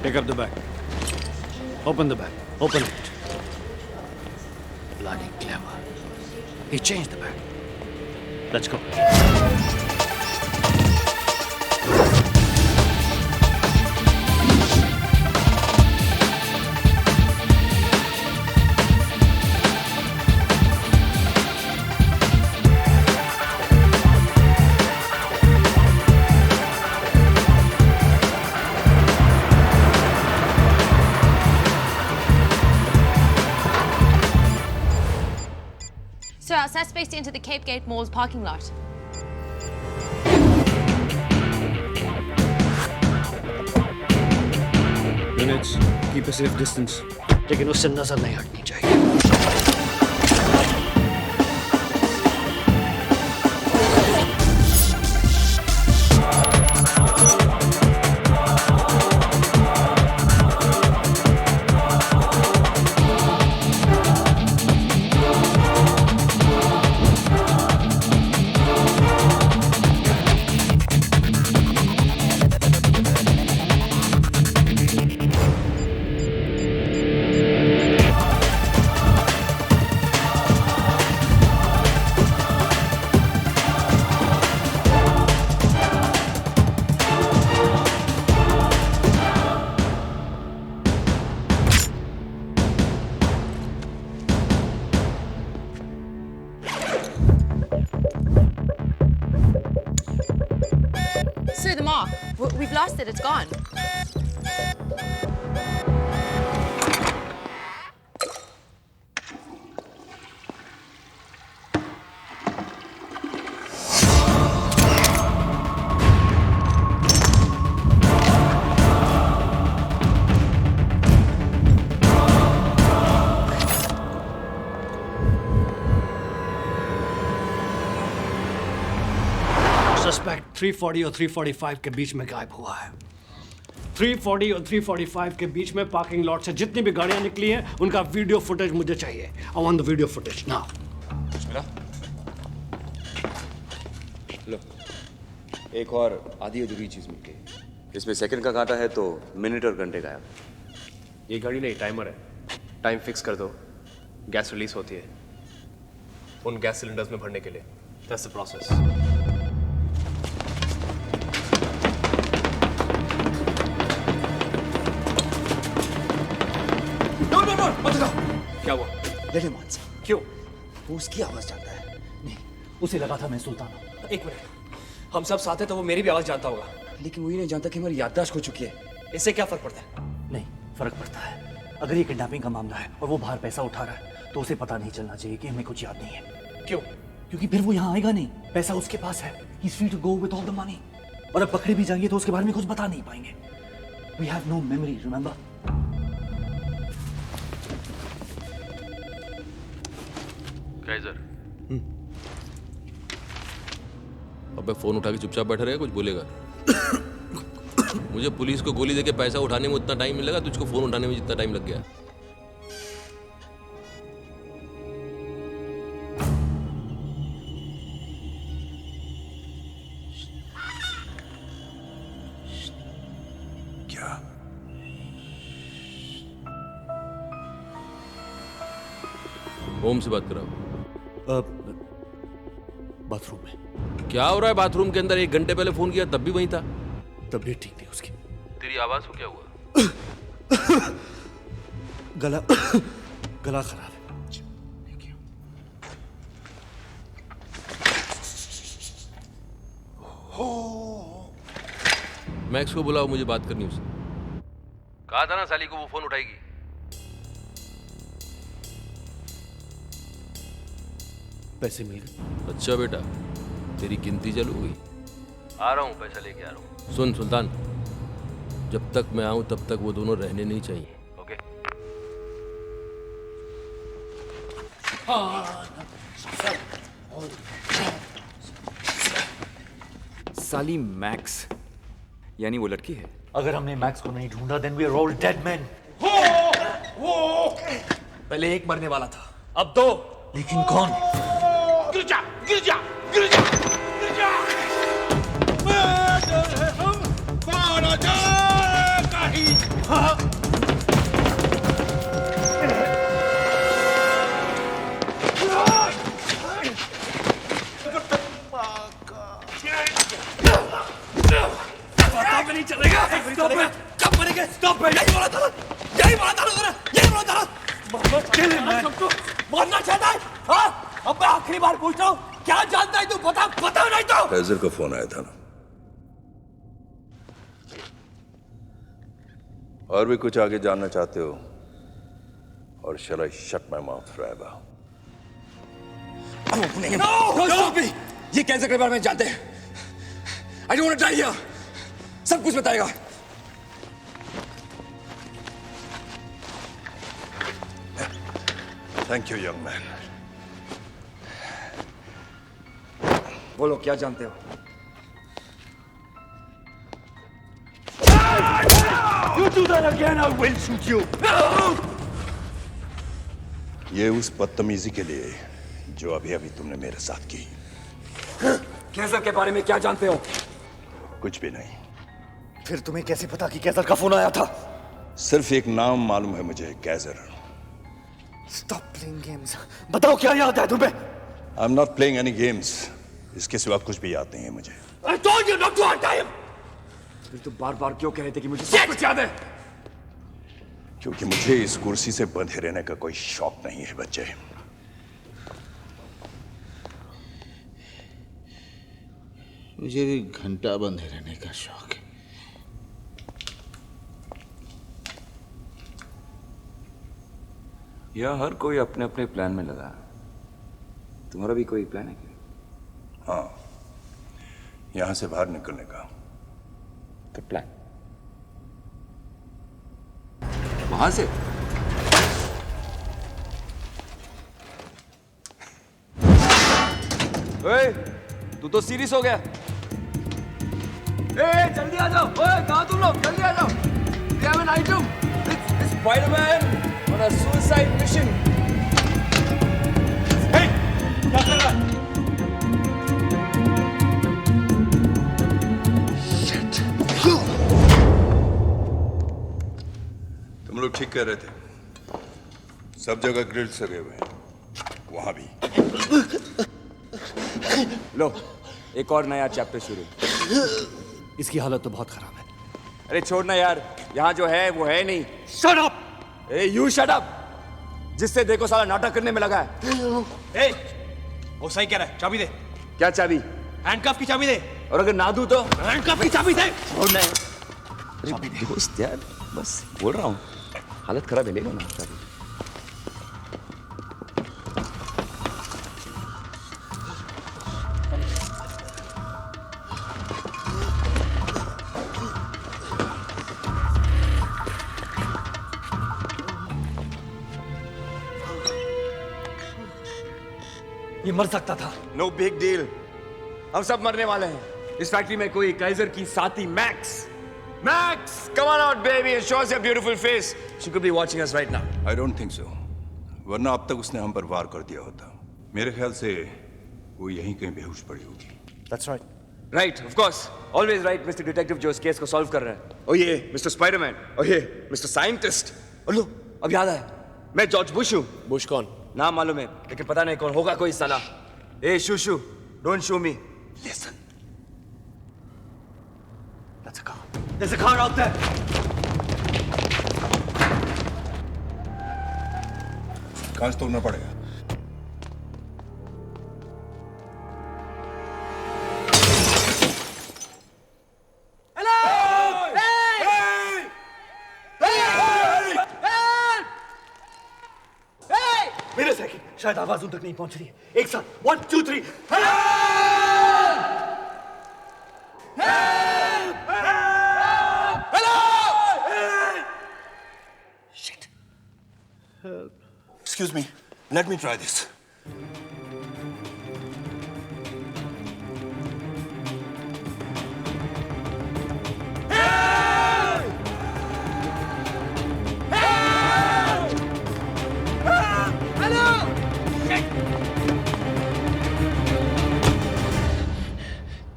Pick up the bag. Open the bag. Open it. Bloody clever. He changed the bag. Let's go. suspects into the Cape Gate Mall's parking lot. Units, keep a safe distance. लेकिन उससे नजर नहीं हटनी चाहिए. Sir, the mark. We've lost it. It's gone. Suspect 340 और 345 के बीच में गायब हुआ है. 340 और 345 के बीच में पार्किंग लॉट से जितनी भी गाड़ियां निकली हैं उनका वीडियो फुटेज मुझे चाहिए. I want the video footage now. कुछ मिला? लो, एक और आधी अधूरी चीज मिल गई. इसमें सेकंड का कांटा है तो मिनट और घंटे गायब. ये घड़ी नहीं, टाइमर है. टाइम फिक्स कर दो, गैस रिलीज होती है उन गैस सिलेंडर्स में भरने के लिए. That's the process. क्या हुआ? लड़े मानसा. क्यों? वो उसकी आवाज जानता है. नहीं, उसे लगा था मैं सुल्तान हूं. एक मिनट, हम सब साथ हैं तो वो मेरी भी आवाज जानता होगा. लेकिन वो ये नहीं जानता कि हमारी याददाश्त खो चुकी है. इससे क्या फर्क पड़ता है? नहीं, फर्क पड़ता है. अगर ये किडनैपिंग का मामला है और वो बाहर पैसा उठा रहा है तो उसे पता नहीं चलना चाहिए कि हमें कुछ याद नहीं है. क्यों? क्योंकि फिर वो यहाँ आएगा नहीं. पैसा उसके पास है. He is free to go with all the money. और अब पकड़े भी जाएंगे तो उसके बारे में कुछ बता नहीं पाएंगे. We have no memory, remember. Kaiser. अबे फोन उठा के चुपचाप बैठा रहेगा, कुछ बोलेगा? मुझे पुलिस को गोली देके पैसा उठाने में उतना टाइम मिलेगा, तुझको फोन उठाने में जितना टाइम लग गया. क्या? होम से बात कराओ. बाथरूम में. क्या हो रहा है बाथरूम के अंदर? 1 घंटे पहले फोन किया तब भी वहीं था. तबीयत ठीक नहीं उसकी. तेरी आवाज को क्या हुआ? गला खराब है. मैक्स को बुलाओ, मुझे बात करनी उससे. कहा था ना साली को वो फोन उठाएगी. पैसे मिल गए. अच्छा बेटा, तेरी गिनती चालू हो गई. आ रहा हूँ, पैसा लेके आ रहा हूँ. सुन सुल्तान, जब तक मैं आऊं तब तक वो दोनों रहने नहीं चाहिए. ओके? साली मैक्स यानी वो लड़की है. अगर हमने मैक्स को नहीं ढूंढा then we are all dead man. पहले एक मरने वाला था, अब 2. लेकिन कौन? गिर जा, गिर जा, गिर जा, गिर जा। मारा जाएगा ही। कब नहीं चलेगा? कब मरेंगे? Stop it! यही बोला था, यही बोला था. मरना चाहता है? हाँ? अब मैं आखिरी बार पूछ रहा हूँ, क्या जानता है तू? बता नहीं तो. फैजल का फोन आया था ना? और भी कुछ आगे जानना चाहते हो? और shall I shut my mouth forever? तुम अपने Don't stop me! ये कैंसर के बारे में जानते हैं। I don't want to die here. सब कुछ बताएगा। Thank you, young man. बोलो क्या जानते हो? You do that again, I will shoot you. ये उस बदतमीजी के लिए जो अभी तुमने मेरे साथ की। कैंसर के बारे में क्या जानते हो? कुछ भी नहीं। फिर तुम्हें कैसे पता कि कैसर का फोन आया था? सिर्फ एक नाम मालूम है मुझे, कैसर। Stop playing games. बताओ क्या याद है तुम्हें? I'm not playing any games. इसके सिवा कुछ भी याद नहीं है मुझे। I told you not to hurt him. फिर तुम बार-बार क्यों कह रहे थे कि मुझे सब कुछ याद है? क्योंकि मुझे इस कुर्सी से बंधे रहने का कोई शौक नहीं है बच्चे। मुझे भी घंटा बंधे रहने का शौक है। यह हर कोई अपने अपने प्लान में लगा है। तुम्हारा भी कोई प्लान है क्या? हाँ, यहां से बाहर निकलने का। तो प्लान वहां से? ओए, तू तो सीरियस हो गया। जल्दी आ जाओ। ओए, कहाँ तुम लोग? जल्दी आ जाओ। We have an item. It's Spider-Man on a suicide mission. Hey, क्या कर रहा है? Shit. तुम लोग ठीक कह रहे थे। सब जगह ग्रिल्स लगे हुए हैं, वहां भी। लो, एक और नया चैप्टर शुरू। इसकी हालत तो बहुत खराब है। अरे छोड़ना यार, यहाँ जो है वो है नहीं। Shut up! A, you shut up! जिससे देखो साला नाटक करने में लगा है। ए, वो सही कह रहा है, चाबी दे। क्या चाबी? हैंडकफ की चाबी दे। और अगर ना दूं तो? हैंडकफ की चाबी दे। छोड़ना है। अरे दोस्त यार, बस बोल रहा हूँ। हालत खराब है, ले लो ना चाबी। ये मर सकता था। नो बिग डील, हम सब मरने वाले हैं। इस फैक्ट्री में कोई काइजर की साथी max come on out baby and show us your beautiful face. She could be watching us right now. I don't think so. वरना अब तक उसने हम पर वार कर दिया होता। मेरे ख्याल से वो यहीं कहीं बेहोश पड़ी होगी। That's right. Right, of course. Always right, Mr. Detective जो इस केस को सॉल्व कर रहा है। और ये Mr. Spider-Man, और ये Mr. Scientist। और लो, अब याद आया, मैं जॉर्ज बुश हूँ। बुश कौन? नाम मालूम है, लेकिन पता नहीं कौन होगा कोई साला। ए शूशू, don't show me. Listen. That's a car. There's a car out there. कांच तोड़ना पड़ेगा। मेरे सेकंड, शायद आवाज उन तक नहीं पहुंच रही है। एक साथ 1 2 3 Excuse me, let me try this.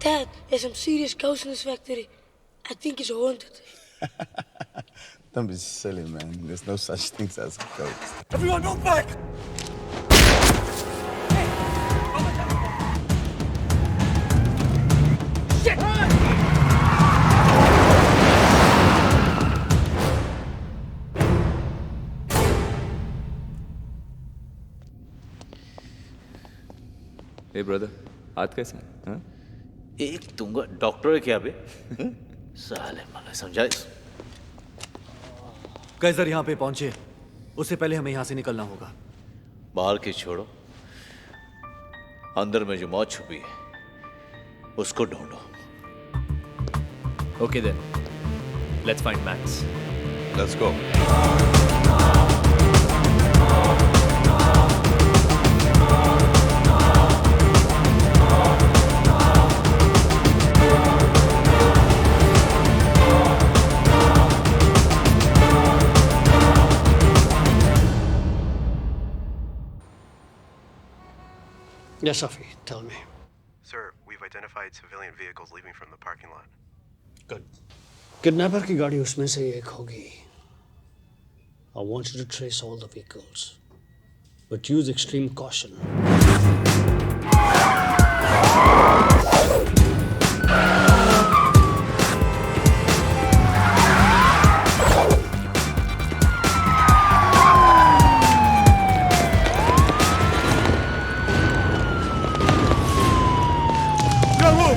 Dad, there's some serious ghosts in this factory. I think it's haunted. Don't be silly, man. There's no such thing as ghosts. Everyone move back! Hey brother, हाथ कैसा है? हाँ? एक दूंगा। Doctor है क्या बे? साले मला समझाइस। कैसर यहाँ पे पहुंचे, उससे पहले हमें यहाँ से निकलना होगा। बाहर की छोड़ो, अंदर में जो मौत छुपी है उसको ढूंढो। Okay then. Let's find Max. Let's go. Yes, Safi, tell me. Sir, we've identified civilian vehicles leaving from the parking lot. Good. Kidnapper की गाड़ी उसमें से एक होगी. I want you to trace all the vehicles, but use extreme caution.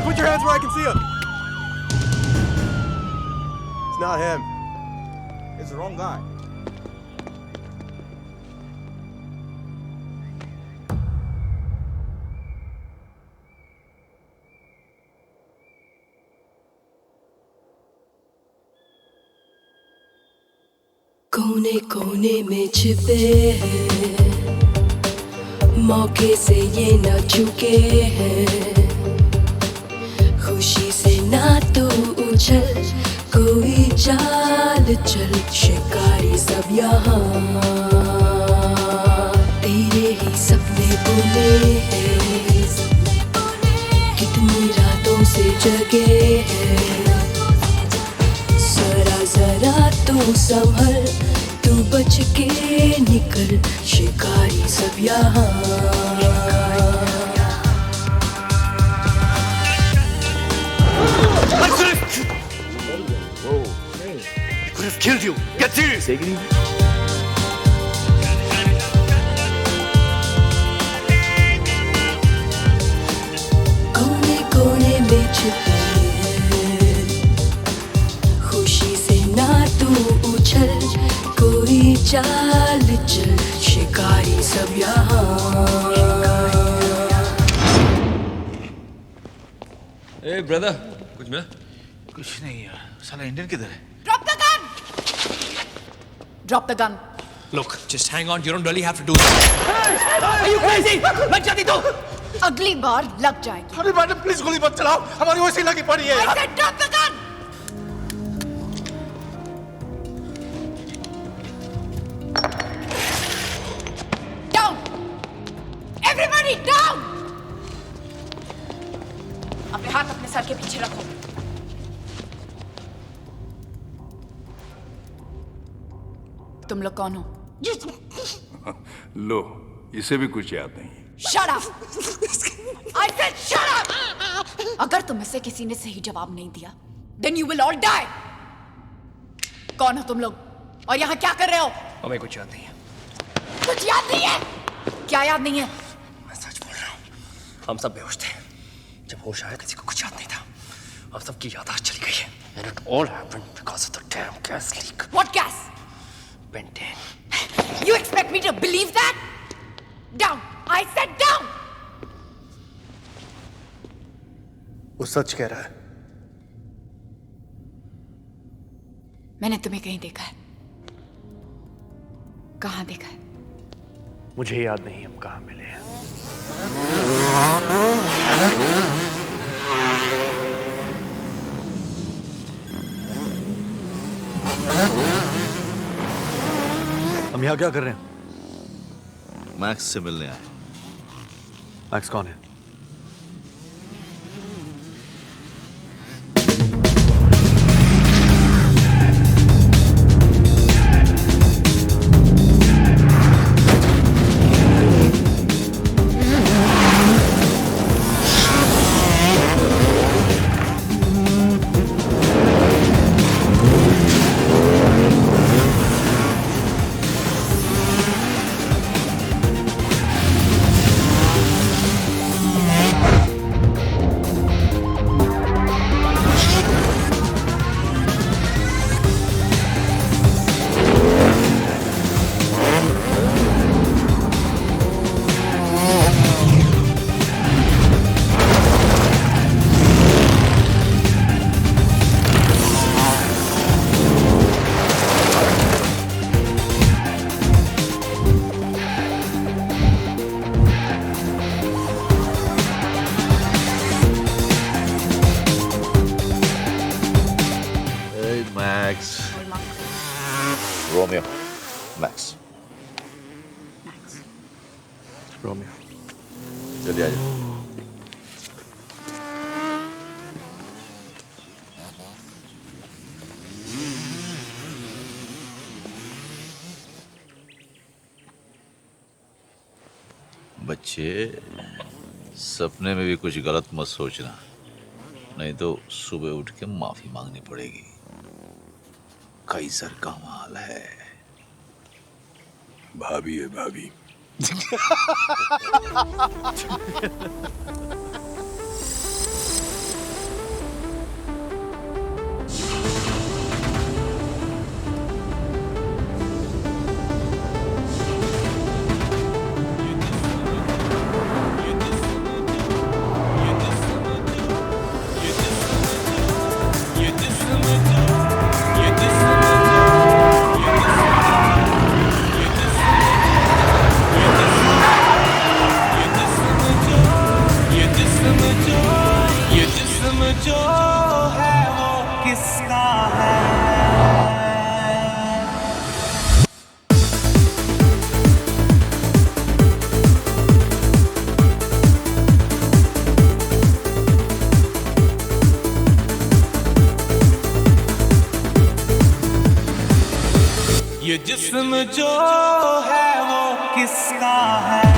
Put your hands where I can see him. It's not him. It's the wrong guy. कोने कोने में छिपे हैं, मौके से ये न चुके हैं, खुशी से ना तो उछल, कोई चाल चल, शिकारी सब यहाँ तेरे ही सपने बुने हैं, कितनी रातों से जगे हैं, जरा जरा तू संभल, तू बच के निकल, शिकारी सब यहाँ। He could have killed you. Get serious. Take it easy. कोने कोने में छिपे हैं, खुशी से ना तू उछल, कोई चाल चल, शिकारी सब यहाँ। ए ब्रदर, कुछ में? कुछ नहीं यार, साला इंडियन किधर है? Drop the gun! Drop the gun. Look, just hang on. You don't really have to do that. Are you crazy? लग जाती तू। अगली बार लग जाएगी। अरे मैडम प्लीज गोली मत चलाओ, हमारी वैसे लगी पड़ी है। I said drop the gun. Down. Everybody down. अपने हाथ अपने सर के पीछे रखो। तुम लोग कौन हो? लो, इसे भी कुछ याद नहीं। Shut up! I said shut up! अगर तुम में से किसी ने सही जवाब नहीं दिया, then you will all die. कौन हो तुम लोग? और यहाँ क्या कर रहे हो? हमें कुछ याद नहीं है। कुछ याद नहीं है? क्या याद नहीं है? मैं सच बोल रहा हूँ। हम सब बेहोश थे। जब होश आया किसी को कुछ याद नहीं था। अब सबकी याददाश्त चली गई है। And it all happened because of the damn gas leak. What gas? Bentane. You expect me to believe that? Down! I said down! वो सच कह रहा है। मैंने तुम्हें कहीं देखा है। कहाँ देखा है? मुझे याद नहीं हम कहाँ मिले हैं। हम यहाँ क्या कर रहे हैं? मैक्स से मिलने आए। मैक्स कौन है? रोमियो चलिए आजा। बच्चे, सपने में भी कुछ गलत मत सोचना, नहीं तो सुबह उठ के माफी मांगनी पड़ेगी। कैसर का माल है। भाभी है भाभी। ये जिस्म जो है वो किसका है,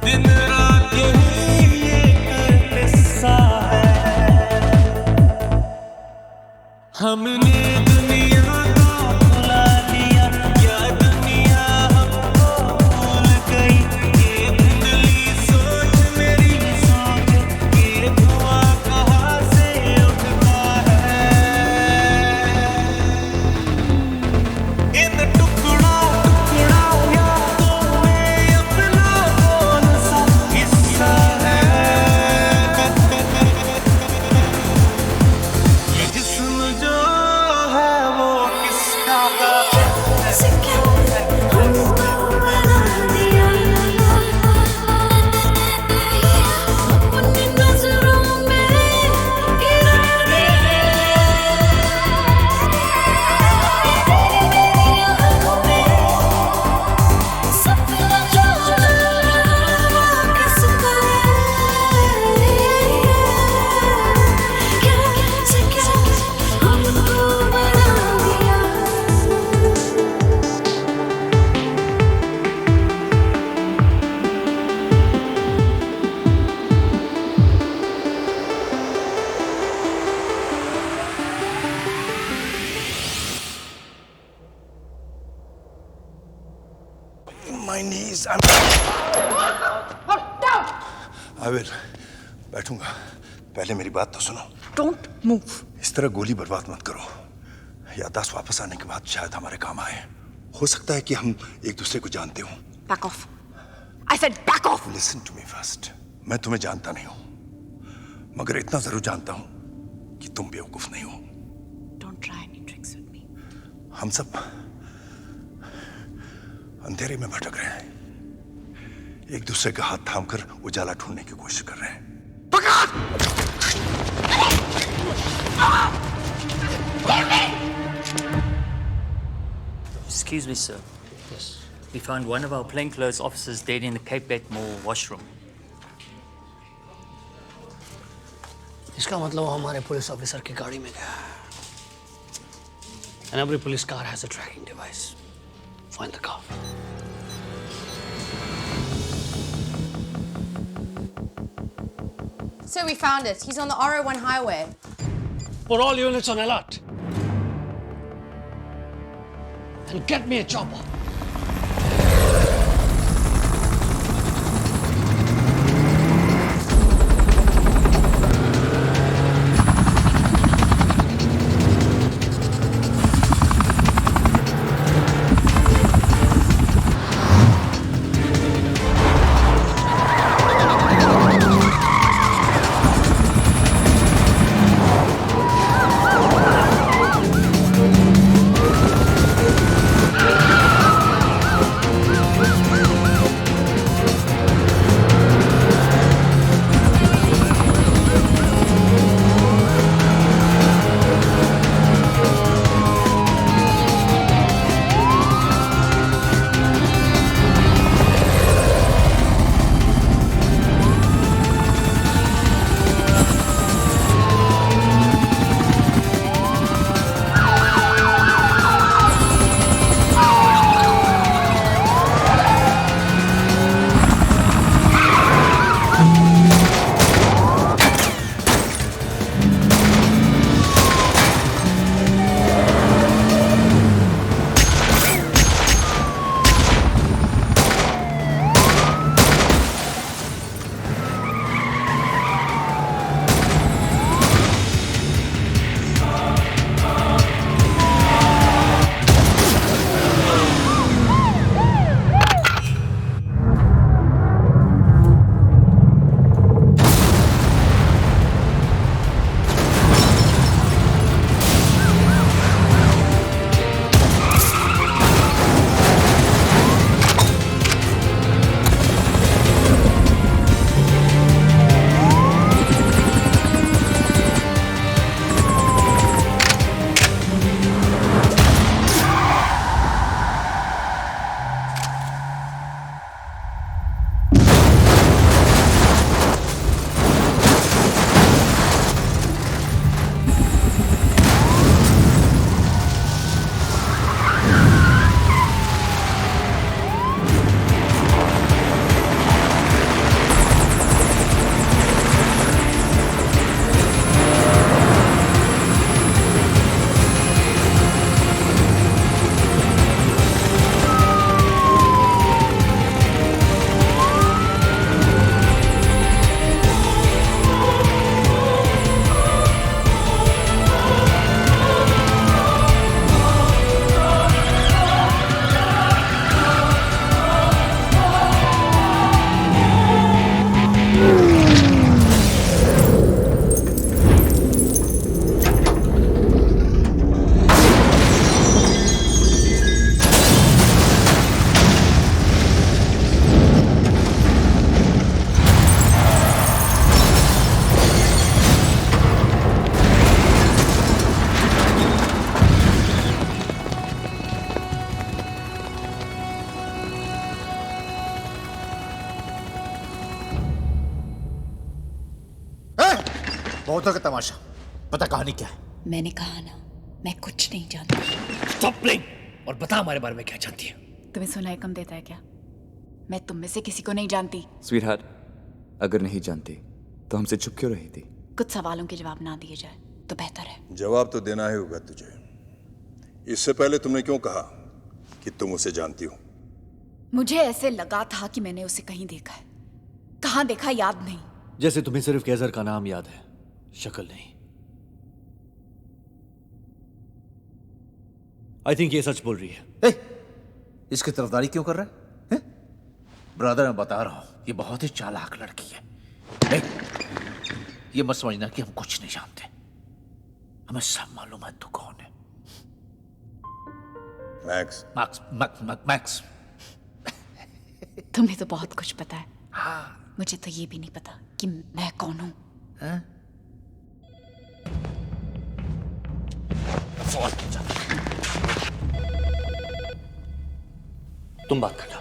दिन रात यही एक किस्सा है। हमने दुनिया को भुला दिया या दुनिया हमको भूल गई। ये धुंधली सोच मेरी सोच, ये धुआं कहाँ से उठता है। इन टुकड़ा टुकड़ा यादों में अपना कौन सा हिस्सा है। ये जिस्म जो है वो किसका अपनी नजरों में गिरा सपना जो किसका कैसे क्या हमको बना दिया। My knees. I will. बैठूंगा। पहले मेरी बात तो सुनो। Don't move. इस तरह गोली बर्बाद मत करो। याददाश्त वापस आने के बाद शायद हमारे काम आए। हो सकता है कि हम एक दूसरे को जानते हो। Back off. I said back off. Listen to me first. मैं तुम्हें जानता नहीं हूं, मगर इतना जरूर जानता हूं कि तुम बेवकूफ नहीं हो। Don't try any tricks with me. हम सब अंधेरे में भटक रहे हैं, एक दूसरे का हाथ थामकर उजाला ढूंढने की कोशिश कर रहे हैं। Excuse me, sir. Yes. We found one of our plainclothes officers dead in the Cape Gate Mall washroom. इसका मतलब वो हमारे पुलिस ऑफिसर की गाड़ी में गया है। And every police car has a tracking device. Find the car. So we found it. He's on the R01 highway. Put all units on alert. And get me a chopper. बहुत का तमाशा। पता कहानी क्या है? मैंने कहा ना, मैं कुछ नहीं जानती। स्टॉप प्लेइंग और बता हमारे बारे में क्या जानती है। तुम्हें सुनाई कम देता है क्या? मैं तुम में से किसी को नहीं जानती। स्वीटहार्ट, अगर नहीं जानती तो हमसे चुप क्यों रही थी? कुछ सवालों के जवाब ना दिए जाए तो बेहतर है। जवाब तो देना ही होगा तुझे। इससे पहले तुमने क्यों कहा कि तुम उसे जानती हो? मुझे ऐसे लगा था कि मैंने उसे कहीं देखा है। कहाँ देखा याद नहीं। जैसे तुम्हें सिर्फ कैजर का नाम याद है, शक्ल नहीं। आई थिंक ये सच बोल रही है। इसकी तरफदारी क्यों कर रहा है? ब्रदर, मैं बता रहा हूं, ये बहुत ही चालाक लड़की है। ये मत समझना कि हम कुछ नहीं जानते। हमें सब मालूम है तू कौन है। मैक्स। मैक्स। तुम्हें तो बहुत कुछ पता है। मुझे तो ये भी नहीं पता कि मैं कौन हूं। तुम बात करना।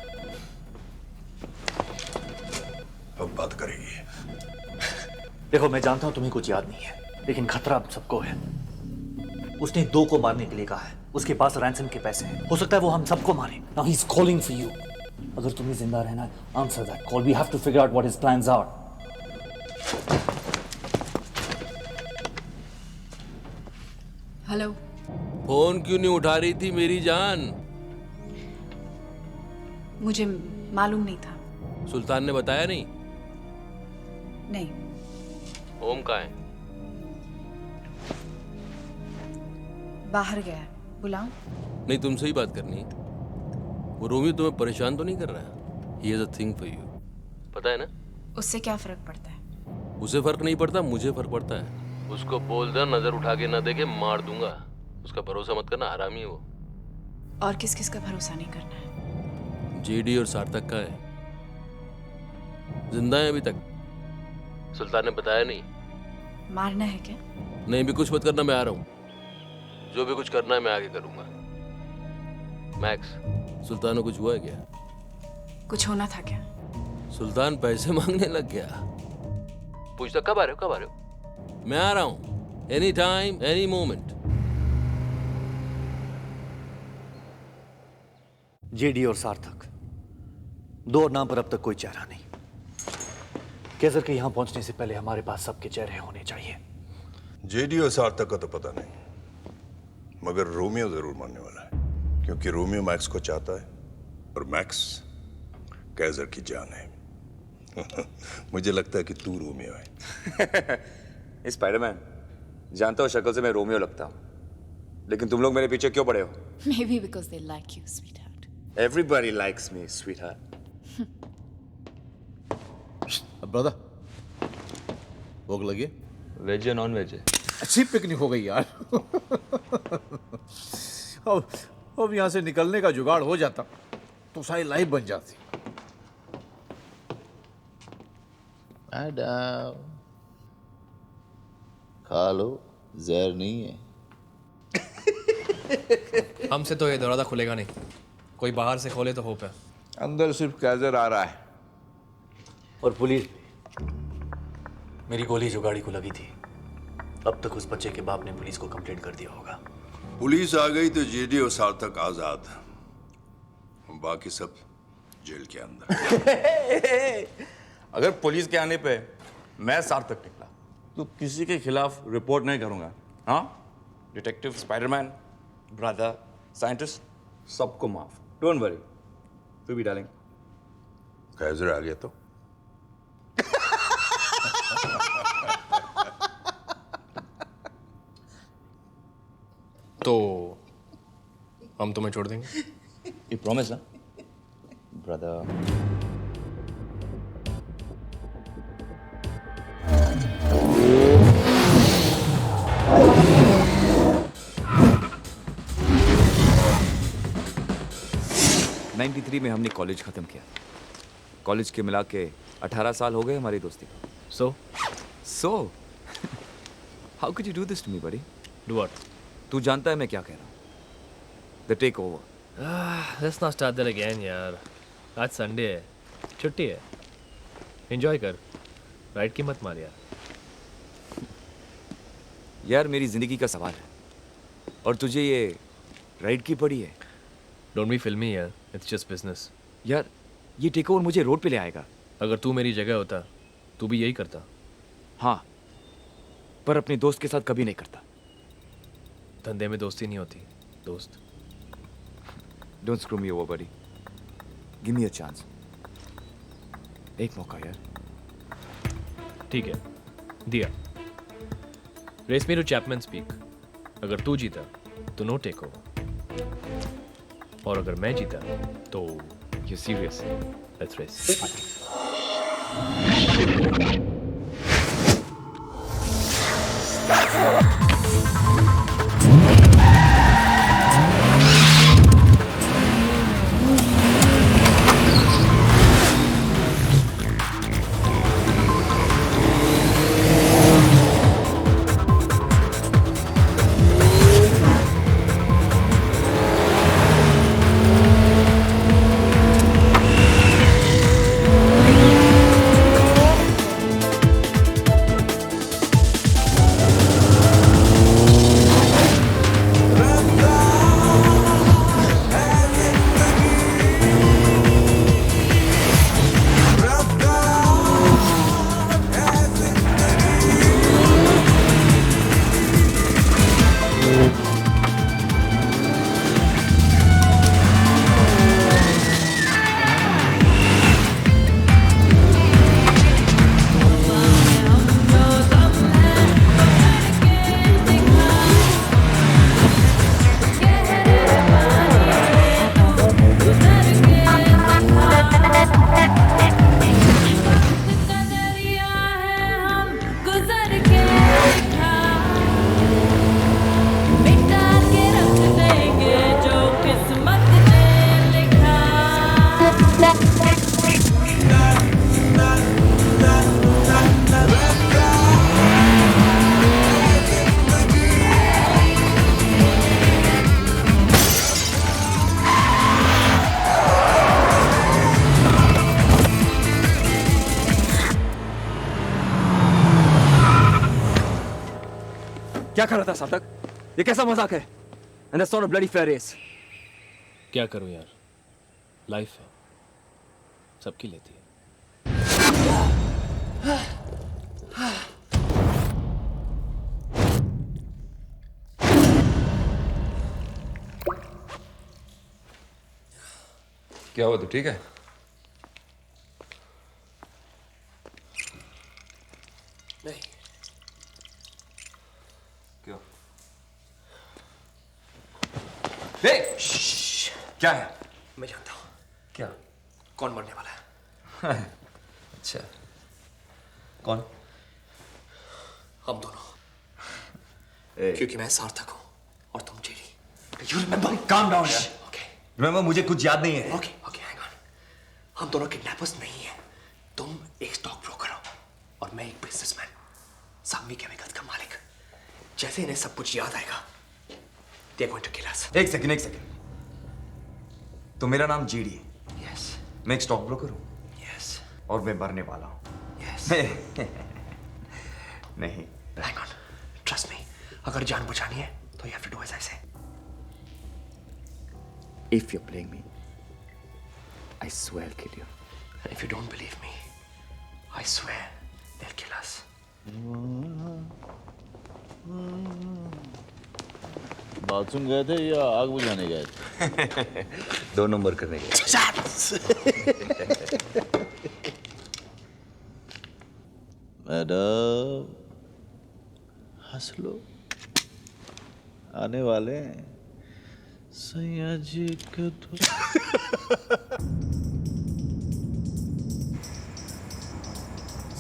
अब बात करेगी। देखो, मैं जानता हूं तुम्हें कुछ याद नहीं है, लेकिन खतरा अब सबको है। उसने 2 को मारने के लिए कहा है। उसके पास रैंसम के पैसे हैं। हो सकता है वो हम सबको मारे। Now he is calling for you. अगर तुम्हें जिंदा रहना है, answer that call. We have to figure out what his plans are. Hello. Phone क्यों नहीं उठा रही थी मेरी जान? मुझे मालूम नहीं था। सुल्तान ने बताया नहीं? नहीं। ओम कहाँ है? बाहर गया है। बुलाऊं? नहीं, तुमसे ही बात करनी है। वो रोमियो तुम्हें परेशान तो नहीं कर रहा है? He has a thing for you. पता है ना? उससे क्या फर्क पड़ता है? उसे फर्क नहीं पड़ता, मुझे फर्क पड़ता है। उसको बोल दे नजर उठा के ना देखे मार दूंगा। उसका भरोसा मत करना, हरामी है वो। और किस किस का भरोसा नहीं करना है? जेडी और सार्थक का है। जिंदा है अभी तक। सुल्तान ने बताया नहीं। मारना है क्या? नहीं भी कुछ मत करना, मैं आ रहा हूँ। जो भी कुछ करना है मैं आगे करूंगा। मैक्स, सुल्तान को कुछ हुआ है क्या? कुछ होना था क्या? सुल्तान पैसे मांगने लग गया। पूछता कब आ रहे हो, कब आ रहे हो? मैं आ रहा हूं, any time any moment. JD और सार्थक, 2 नाम पर अब तक कोई चेहरा नहीं। कैजर के यहां पहुंचने से पहले हमारे पास सबके चेहरे होने चाहिए। जेडी और सार्थक का तो पता नहीं, मगर रोमियो जरूर मरने वाला है, क्योंकि रोमियो मैक्स को चाहता है और मैक्स कैजर की जान है। मुझे लगता है कि तू रोमियो है। स्पाइडरमैन, जानता हो शक्ल से मैं रोमियो लगता हूँ, लेकिन तुम लोग मेरे पीछे क्यों पड़े हो? Maybe because they like you, sweetheart. Everybody likes me, sweetheart. Brother, भूख लगी? वेज या नॉन वेज है? अच्छी पिकनिक हो गई यार। अब यहाँ से निकलने का जुगाड़ हो जाता तो सारी लाइफ बन जाती। मैडम, खा लो, जहर नहीं है। हमसे तो ये दरवाजा खुलेगा नहीं। कोई बाहर से खोले तो होप है। अंदर सिर्फ कैजर आ रहा है। और पुलिस, मेरी गोली जो गाड़ी को लगी थी, अब तक उस बच्चे के बाप ने पुलिस को कंप्लेंट कर दिया होगा। पुलिस आ गई तो जेडी और सार्थक आजाद, बाकी सब जेल के अंदर। अगर पुलिस के आने पे मैं सार्थक निकला तो किसी के खिलाफ रिपोर्ट नहीं करूंगा। हाँ, डिटेक्टिव, स्पाइडरमैन, ब्रदर, साइंटिस्ट, सबको माफ। डोंट वरी, तू भी डालेंगे। कैजर आ गया तो हम तुम्हें छोड़ देंगे। ये प्रॉमिस ना ब्रदर? में हमने कॉलेज खत्म किया। कॉलेज के मिला के 18 साल हो गए हमारी दोस्ती को। So how could you do this to me, buddy? Do what? तू जानता है मैं क्या कह रहा हूँ? The takeover. Let's not start that again, यार। आज संडे है, छुट्टी है। Enjoy कर, राइड की मत मार यार। यार मेरी जिंदगी का सवाल है और तुझे ये राइड की पड़ी है। डोंट बी फिल्मी यार, इट्स जस्ट बिजनेस। यार ये टेक ओवर मुझे रोड पे ले आएगा। अगर तू मेरी जगह होता तू भी यही करता। हाँ, पर अपने दोस्त के साथ कभी नहीं करता। धंधे में दोस्ती नहीं होती दोस्त। Don't screw me over buddy, give me a chance, एक मौका यार। ठीक है, दिया। Race me to Chapman speak. अगर तू जीता तो नो टेक ओवर, और अगर मैं जीता तो यू सीरियस? Let's race. क्या कर रहा था सार्थक? ये कैसा मजाक है? And that's not a bloody fair race. क्या करूं यार, लाइफ है, सबकी लेती है। क्या हुआ, तू ठीक है? नहीं। क्यों? क्या है? मैं जानता हूँ क्या? कौन मरने वाला है। अच्छा, कौन? हम दोनों। क्योंकि मैं सार्थक हूँ और तुम Jerry. You remember? Calm down यार। Okay. Remember, मुझे कुछ याद नहीं है। Okay, hang on. हम दोनों किडनैपर्स नहीं हैं। तुम एक स्टॉक ब्रोकर हो और मैं एक बिजनेसमैन, सांवी केमिकल्स का मालिक। जैसे इन्हें सब कुछ याद आएगा, they are going to kill us. एक सेकंड। तो मेरा नाम जीडी है। Yes. मैं एक स्टॉक ब्रोकर हूँ। Yes. और मैं मरने वाला हूँ। Yes. नहीं। Hang on. Trust me. अगर जान बचानी है, तो you have to do as I say. If you're playing me, I swear I'll kill you. And if you don't believe me, I swear they'll kill us. Bathroom गए थे या आग बुझाने गए थे? 2 नंबर करने गए। मैडम हंस लो, आने वाले हैं सैया जी के तो।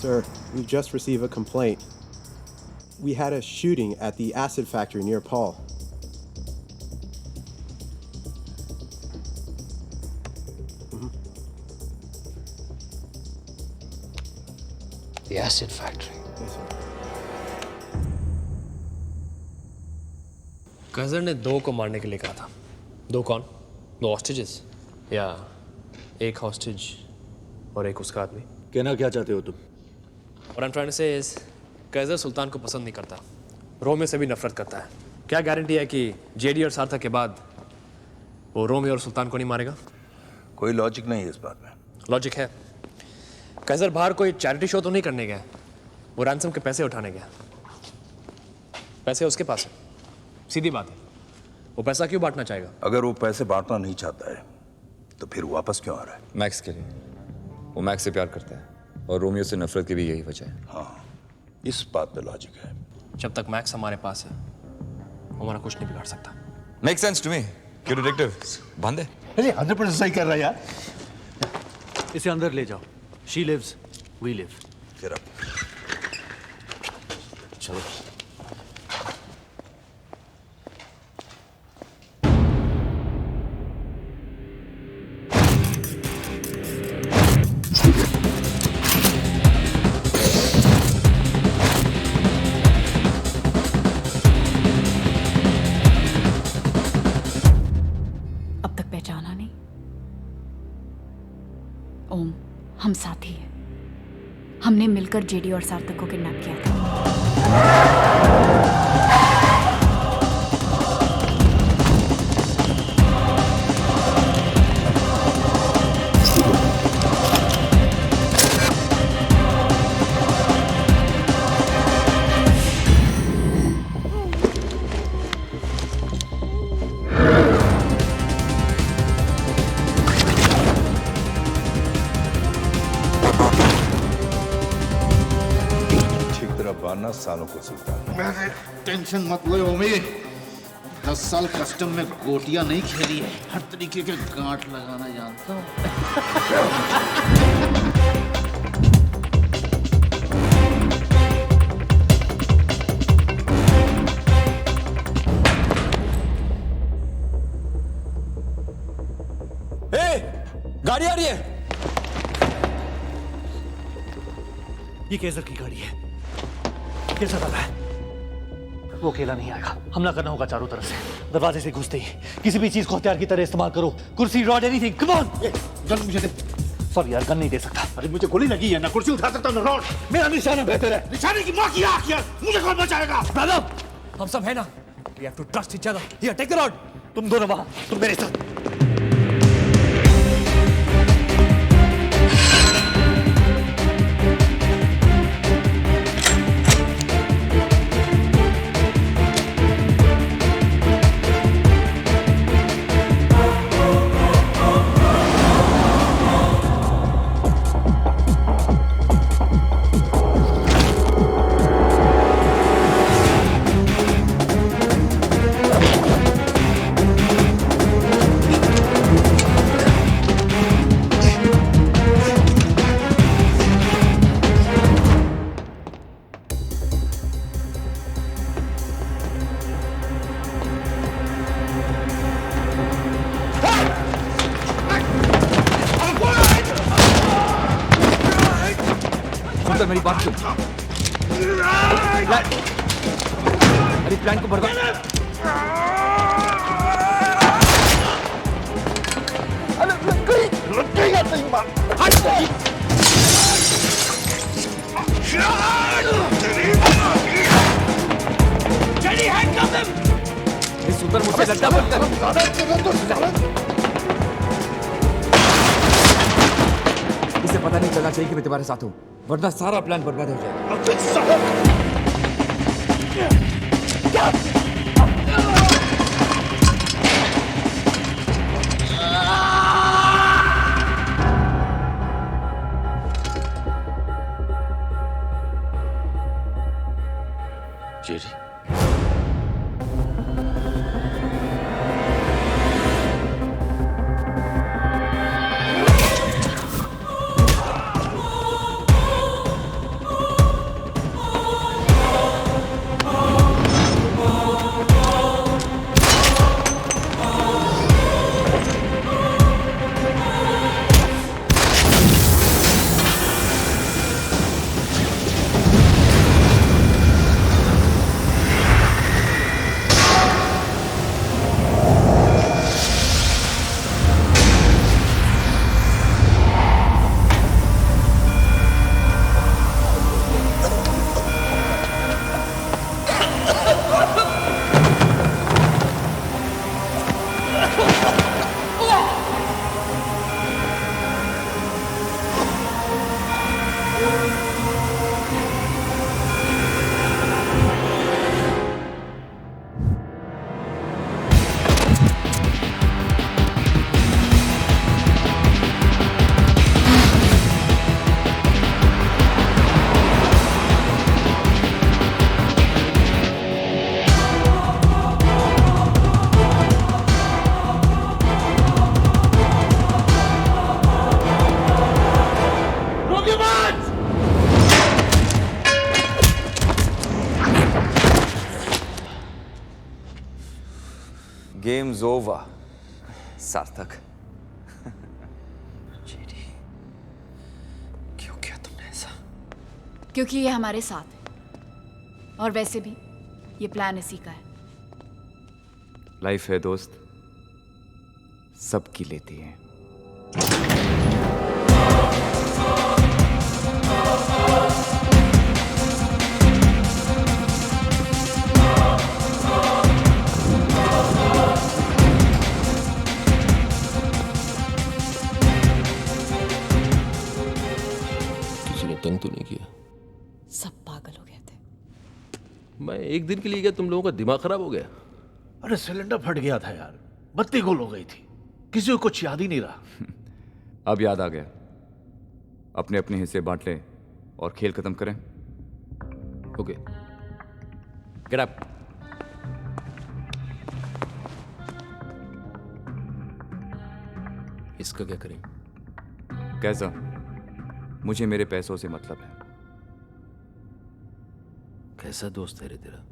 Sir, we just received a complaint. We had a shooting at the acid factory near Paul. The acid factory. Yes, sir. गजर ने 2 को मारने के लिए कहा था। 2 कौन? 2 हॉस्टेजेस या एक हॉस्टेज और एक उसका आदमी? कहना क्या चाहते हो तुम? What I'm trying to say is, कैज़र सुल्तान को पसंद नहीं करता रोमियो से भी नफरत करता है। क्या गारंटी है कि जेडी और सार्थक के बाद वो रोमियो और सुल्तान को नहीं मारेगा? कोई लॉजिक नहीं है इस बात में। लॉजिक है। कैसर बाहर कोई चैरिटी शो तो नहीं करने गया, वो रैंसम के पैसे उठाने गया। पैसे उसके पास है, सीधी बात है। वो पैसा क्यों बांटना चाहेगा? अगर वो पैसे बांटना नहीं चाहता है तो फिर वापस क्यों आ रहा है? मैक्स के लिए। वो मैक्स से प्यार करता है और रोमियो से नफरत की भी यही वजह है। हाँ, इस बात पे लॉजिक है। जब तक मैक्स हमारे पास है हमारा कुछ नहीं बिगाड़ सकता। Make sense to me. क्यों डिटेक्टिव बंद है? अरे 100% सही कर रहा है यार। इसे अंदर ले जाओ। She lives, we live. फिर अब चलो। अब तक पहचाना नहीं? ओम, हम साथी हैं। हमने मिलकर जेडी और सार्थक को किडनैप किया था। बांधना सालों को सीखता है। टेंशन मत लो ओमी, 10 साल कस्टम में गोटियां नहीं खेली है, हर तरीके के गांठ लगाना जानता हूँ। गाड़ी आ रही है। ये केसर की गाड़ी है। कैसा लगा है? वो अकेला नहीं आएगा। हमला करना होगा चारों तरफ से। दरवाजे से घुसते ही किसी भी चीज को हथियार की तरह इस्तेमाल करो। कुर्सी, rod, anything. Come on. Gun मुझे दे। सॉरी यार, गन नहीं दे सकता। अरे मुझे गोली लगी है ना, कुर्सी उठा सकता हूँ ना रॉड। मेरा निशाना बेहतर है। निशाने की माँ की आँख यार, मुझे कौन बचाएगा? ब्रदर, हम सब है ना। We have to trust each other. Here, take the rod. तुम दोनों वहां, तुम मेरे साथ। मेरी बात सुन। अरे प्लान को बर्बाद। इस उधर मुझसे लड़ता बनता इसे पता नहीं चलना चाहिए कि मैं तुम्हारे साथ हूँ, वरना सारा प्लान बर्बाद हो जाएगा। जेडी, गेम्स ओवर सार्थक। क्यों किया तुमने ऐसा? क्योंकि ये हमारे साथ है और वैसे भी ये प्लान इसी का है। लाइफ है दोस्त, सबकी लेती है। किसी ने तंग तो नहीं किया? सब पागल हो गए थे। मैं एक दिन के लिए गया, तुम लोगों का दिमाग खराब हो गया? अरे सिलेंडर फट गया था यार, बत्ती गुल हो गई थी, किसी को कुछ याद ही नहीं रहा। अब याद आ गया। अपने अपने हिस्से बांट लें और खेल खत्म करें। Okay, get up. इसका क्या करें? कैसा? मुझे मेरे पैसों से मतलब है। कैसा दोस्त है रे तेरा?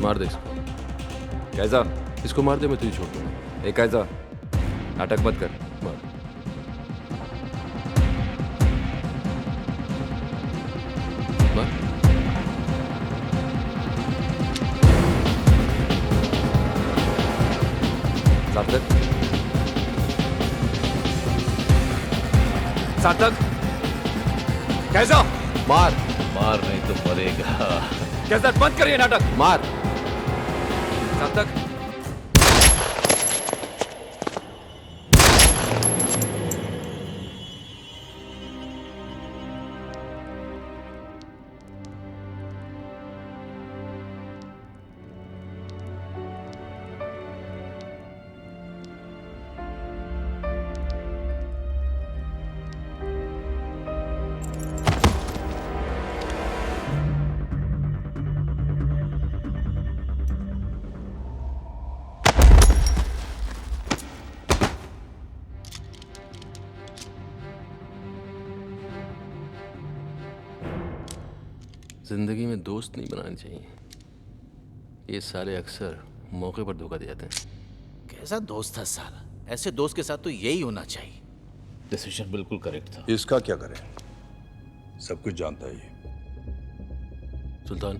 मार दे इसको। कैसा? इसको मार दे, मैं तुझे छोड़ दूंगा। एक ऐसा नाटक मत कर। मार। मार। सार्थक, सार्थक, कैसा? मार। मार नहीं तो मरेगा। कैसा? बंद करिए नाटक। मार। सार्थक, जिंदगी में दोस्त नहीं बनाने चाहिए। ये साले अक्सर मौके पर धोखा दे जाते हैं। कैसा दोस्त था साला, ऐसे दोस्त के साथ तो यही होना चाहिए। डिसीजन बिल्कुल करेक्ट था। इसका क्या करें, सब कुछ जानता है ये। सुल्तान,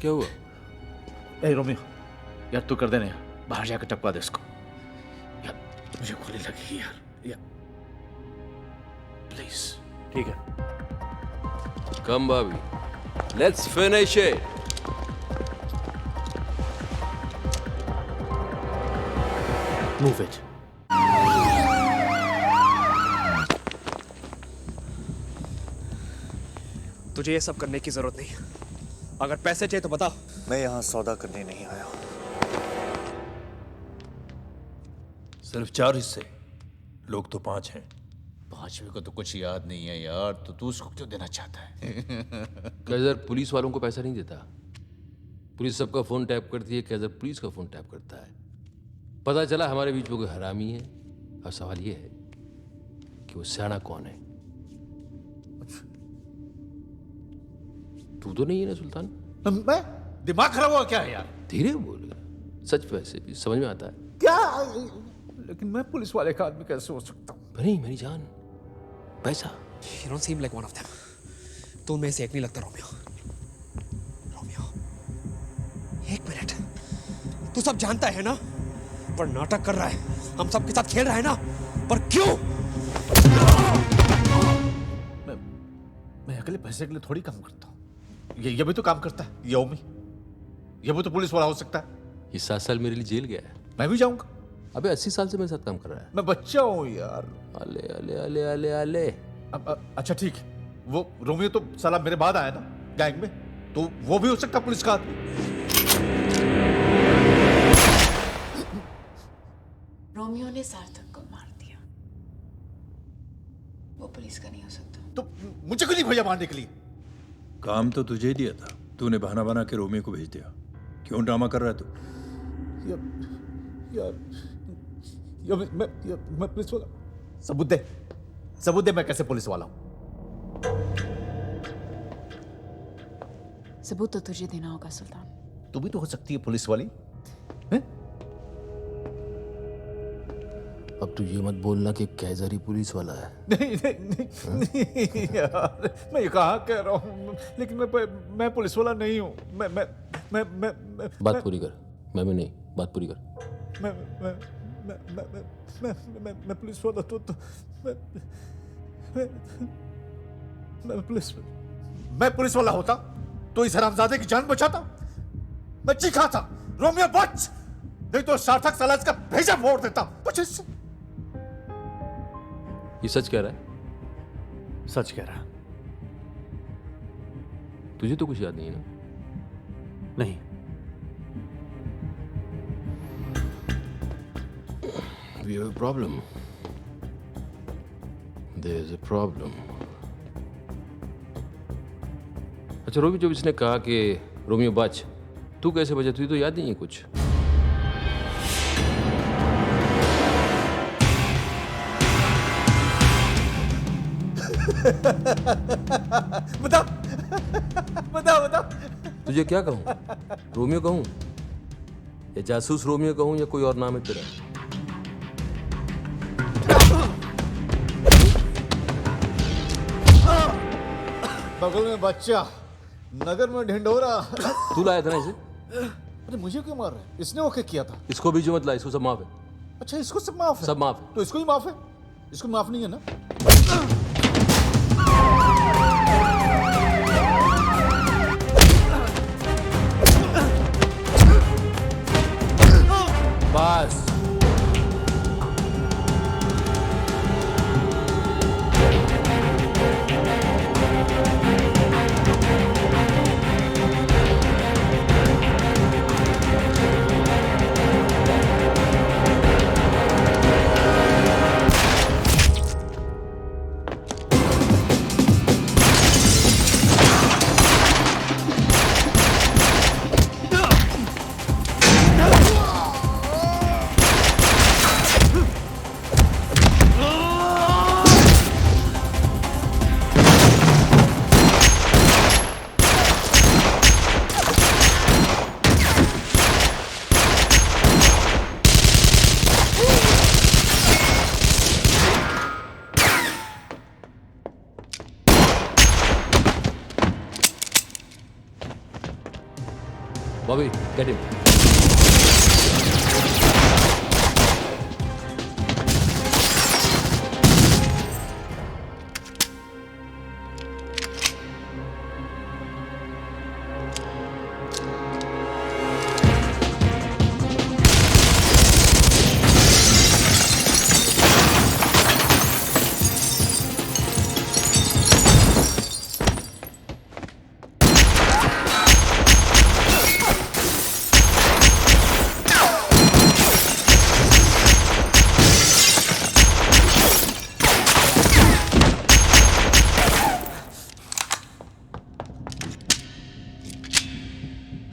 क्या हुआ? ए रोमियो, यार तू कर देना यार, बाहर जाकर टपका दे इसको। यार मुझे गोली लगी यार, प्लीज। ठीक है, come Bobby, let's finish it. Move it. तुझे ये सब करने की जरूरत नहीं। अगर पैसे चाहिए तो बता। मैं यहाँ सौदा करने नहीं आया। सिर्फ 4 हिस्से, लोग तो 5 हैं। 5वें को तो कुछ याद नहीं है यार, तो तू उसको क्यों देना चाहता है? कैजर पुलिस वालों को पैसा नहीं देता। पुलिस सबका फोन टैप करती है, कैजर पुलिस का फोन टैप करता है। पता चला हमारे बीच में कोई हरामी है। अब सवाल ये है कि वो सियाना कौन है। तू तो नहीं है ना सुल्तान? मैं दिमाग खराब हुआ क्या है यार? धीरे बोल, सच वैसे भी समझ में आता है क्या? लेकिन मैं पुलिस वाले का आदमी कैसे हो सकता हूँ? नहीं मेरी जान, पैसा। You don't seem like one of them. तू उनमें से एक नहीं लगता रोमियो। रोमियो, एक मिनट। तू सब जानता है ना, पर नाटक कर रहा है। हम सब के साथ खेल रहा है ना, पर क्यों? मैं अकेले पैसे के लिए थोड़ी काम करता हूँ। ये भी तो काम करता है, ये ओमी। ये भी तो पुलिस वाला हो सकता है। ये 7 साल मेरे लिए जेल गया है। मैं भी जाऊंगा। अबे 80 साल से मेरे साथ काम कर रहा है। मैं बच्चा हूँ यार। अले अले अले अले अले, अच्छा ठीक है, वो रोमियो तो साला मेरे बाद आया ना गैंग में, तो वो भी हो सकता पुलिस का आदमी। रोमियो ने सार्थक को मार दिया, वो पुलिस का नहीं हो सकता। तो मुझे क्यों नहीं भेजा मारने के लिए? काम तो तुझे ही दिया था, तूने बहाना बना के रोमियो को भेज दिया। क्यों ड्रामा कर रहा है तू? मैं पुलिस वाला। सबूत दे मैं कैसे पुलिस वाला हूं। सबूत तो तुझे देना होगा सुल्तान। तू भी तो हो सकती है पुलिस वाली। अब तू ये मत बोलना कि कैजर ही पुलिस वाला है। नहीं यार, मैं ये कहाँ कह रहा हूँ, लेकिन मैं पुलिस वाला नहीं हूँ। बात पूरी कर। मैं भी नहीं, बात पूरी कर। मैं पुलिस वाला तो मैं पुलिस वाला होता तो इस हरामजादे की जान बचाता। मैं चीखा था, रोमियो बच, नहीं तो सार्थक साला इसका भेजा फोड़ देता। कुछ इससे ये सच कह रहा है? सच कह रहा। तुझे तो कुछ याद नहीं है ना? नहीं। We have a problem. There's a problem. अच्छा रोमी, जब इसने कहा कि रोमियो बच, तू कैसे बचा? तुझे तो याद नहीं है कुछ? बता। तुझे क्या कहूं? रोमियो कहूं या जासूस रोमियो कहूं या कोई और नाम है तेरा? बगल में बच्चा, नगर में ढिंढोरा। तू लाया था ना इसे? अरे मुझे क्यों मार रहा है? इसने ओके किया था। इसको भी जो मत ला, इसको सब माफ है। अच्छा इसको सब माफ है? सब माफ है। तो इसको ही माफ है? इसको माफ नहीं है ना? बस Bobby, get him.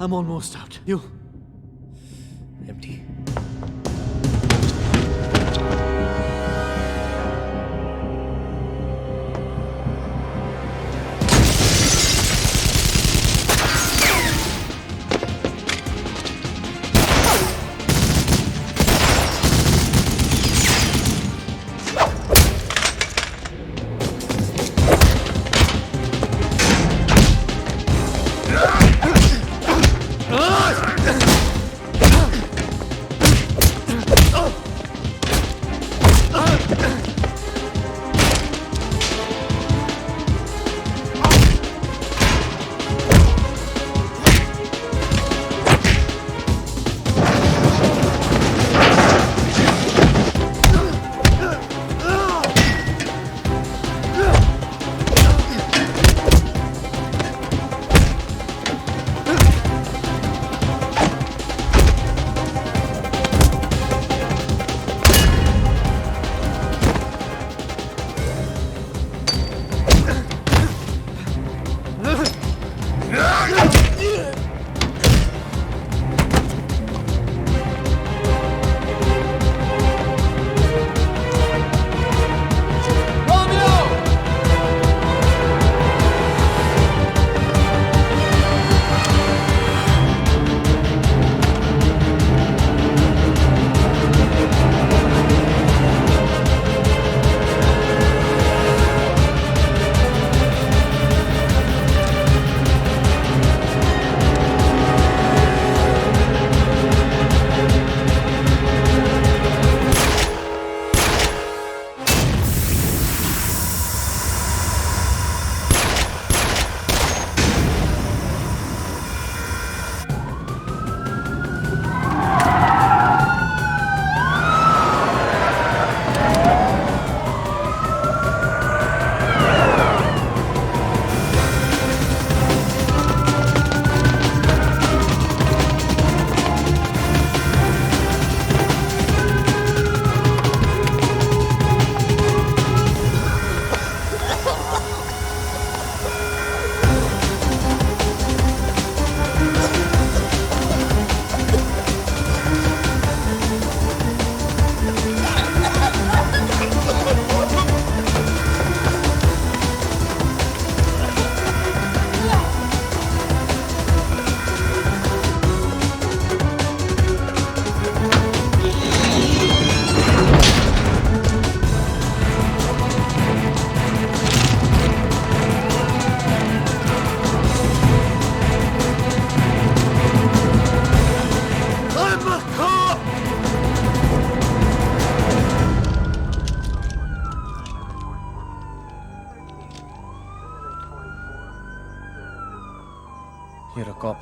I'm almost out. You? Empty.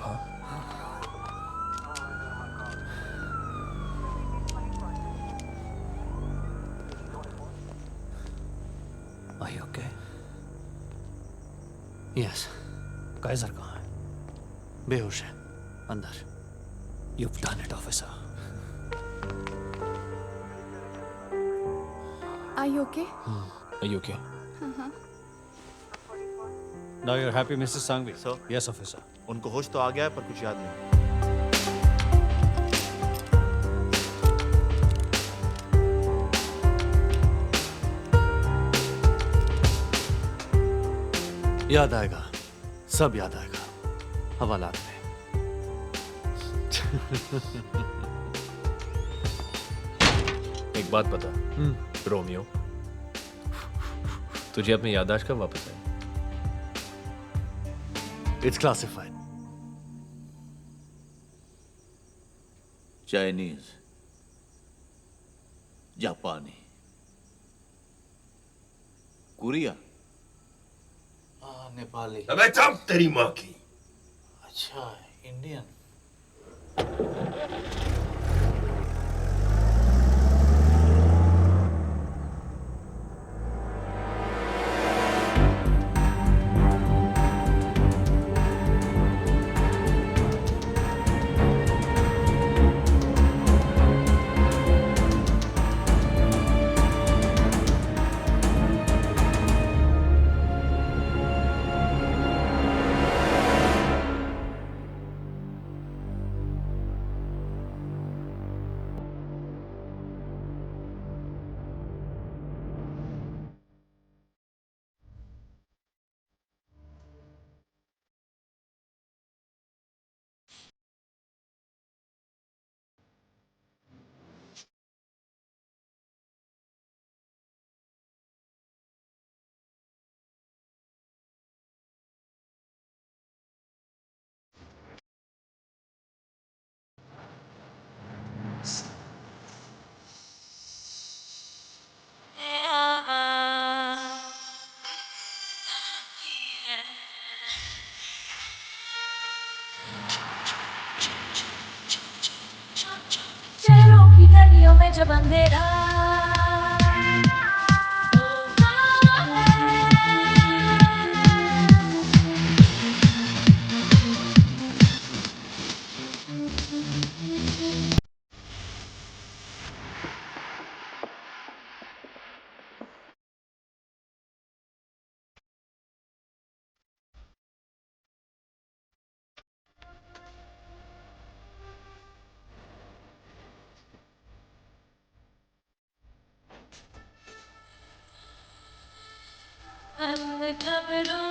up, huh? Are you okay? Yes. Kaizer कहाँ है? बेहोश है अंदर. You've done it, officer. Are you okay? Are you okay? Uh-huh. Now you're happy, Mrs. Sanghvi? Sir? Yes, officer. उनको होश तो आ गया है पर कुछ याद नहीं. याद आएगा, सब याद आएगा, हवालात में. एक बात बता, रोमियो, तुझे अपनी याददाश्त कब वापस आई? It's classified. चाइनीज, जापानी, कोरिया, नेपाली. अबे चुप तेरी माँ की. अच्छा, इंडियन. शहरों की गलियों में जब अंधेरा I'm the capital.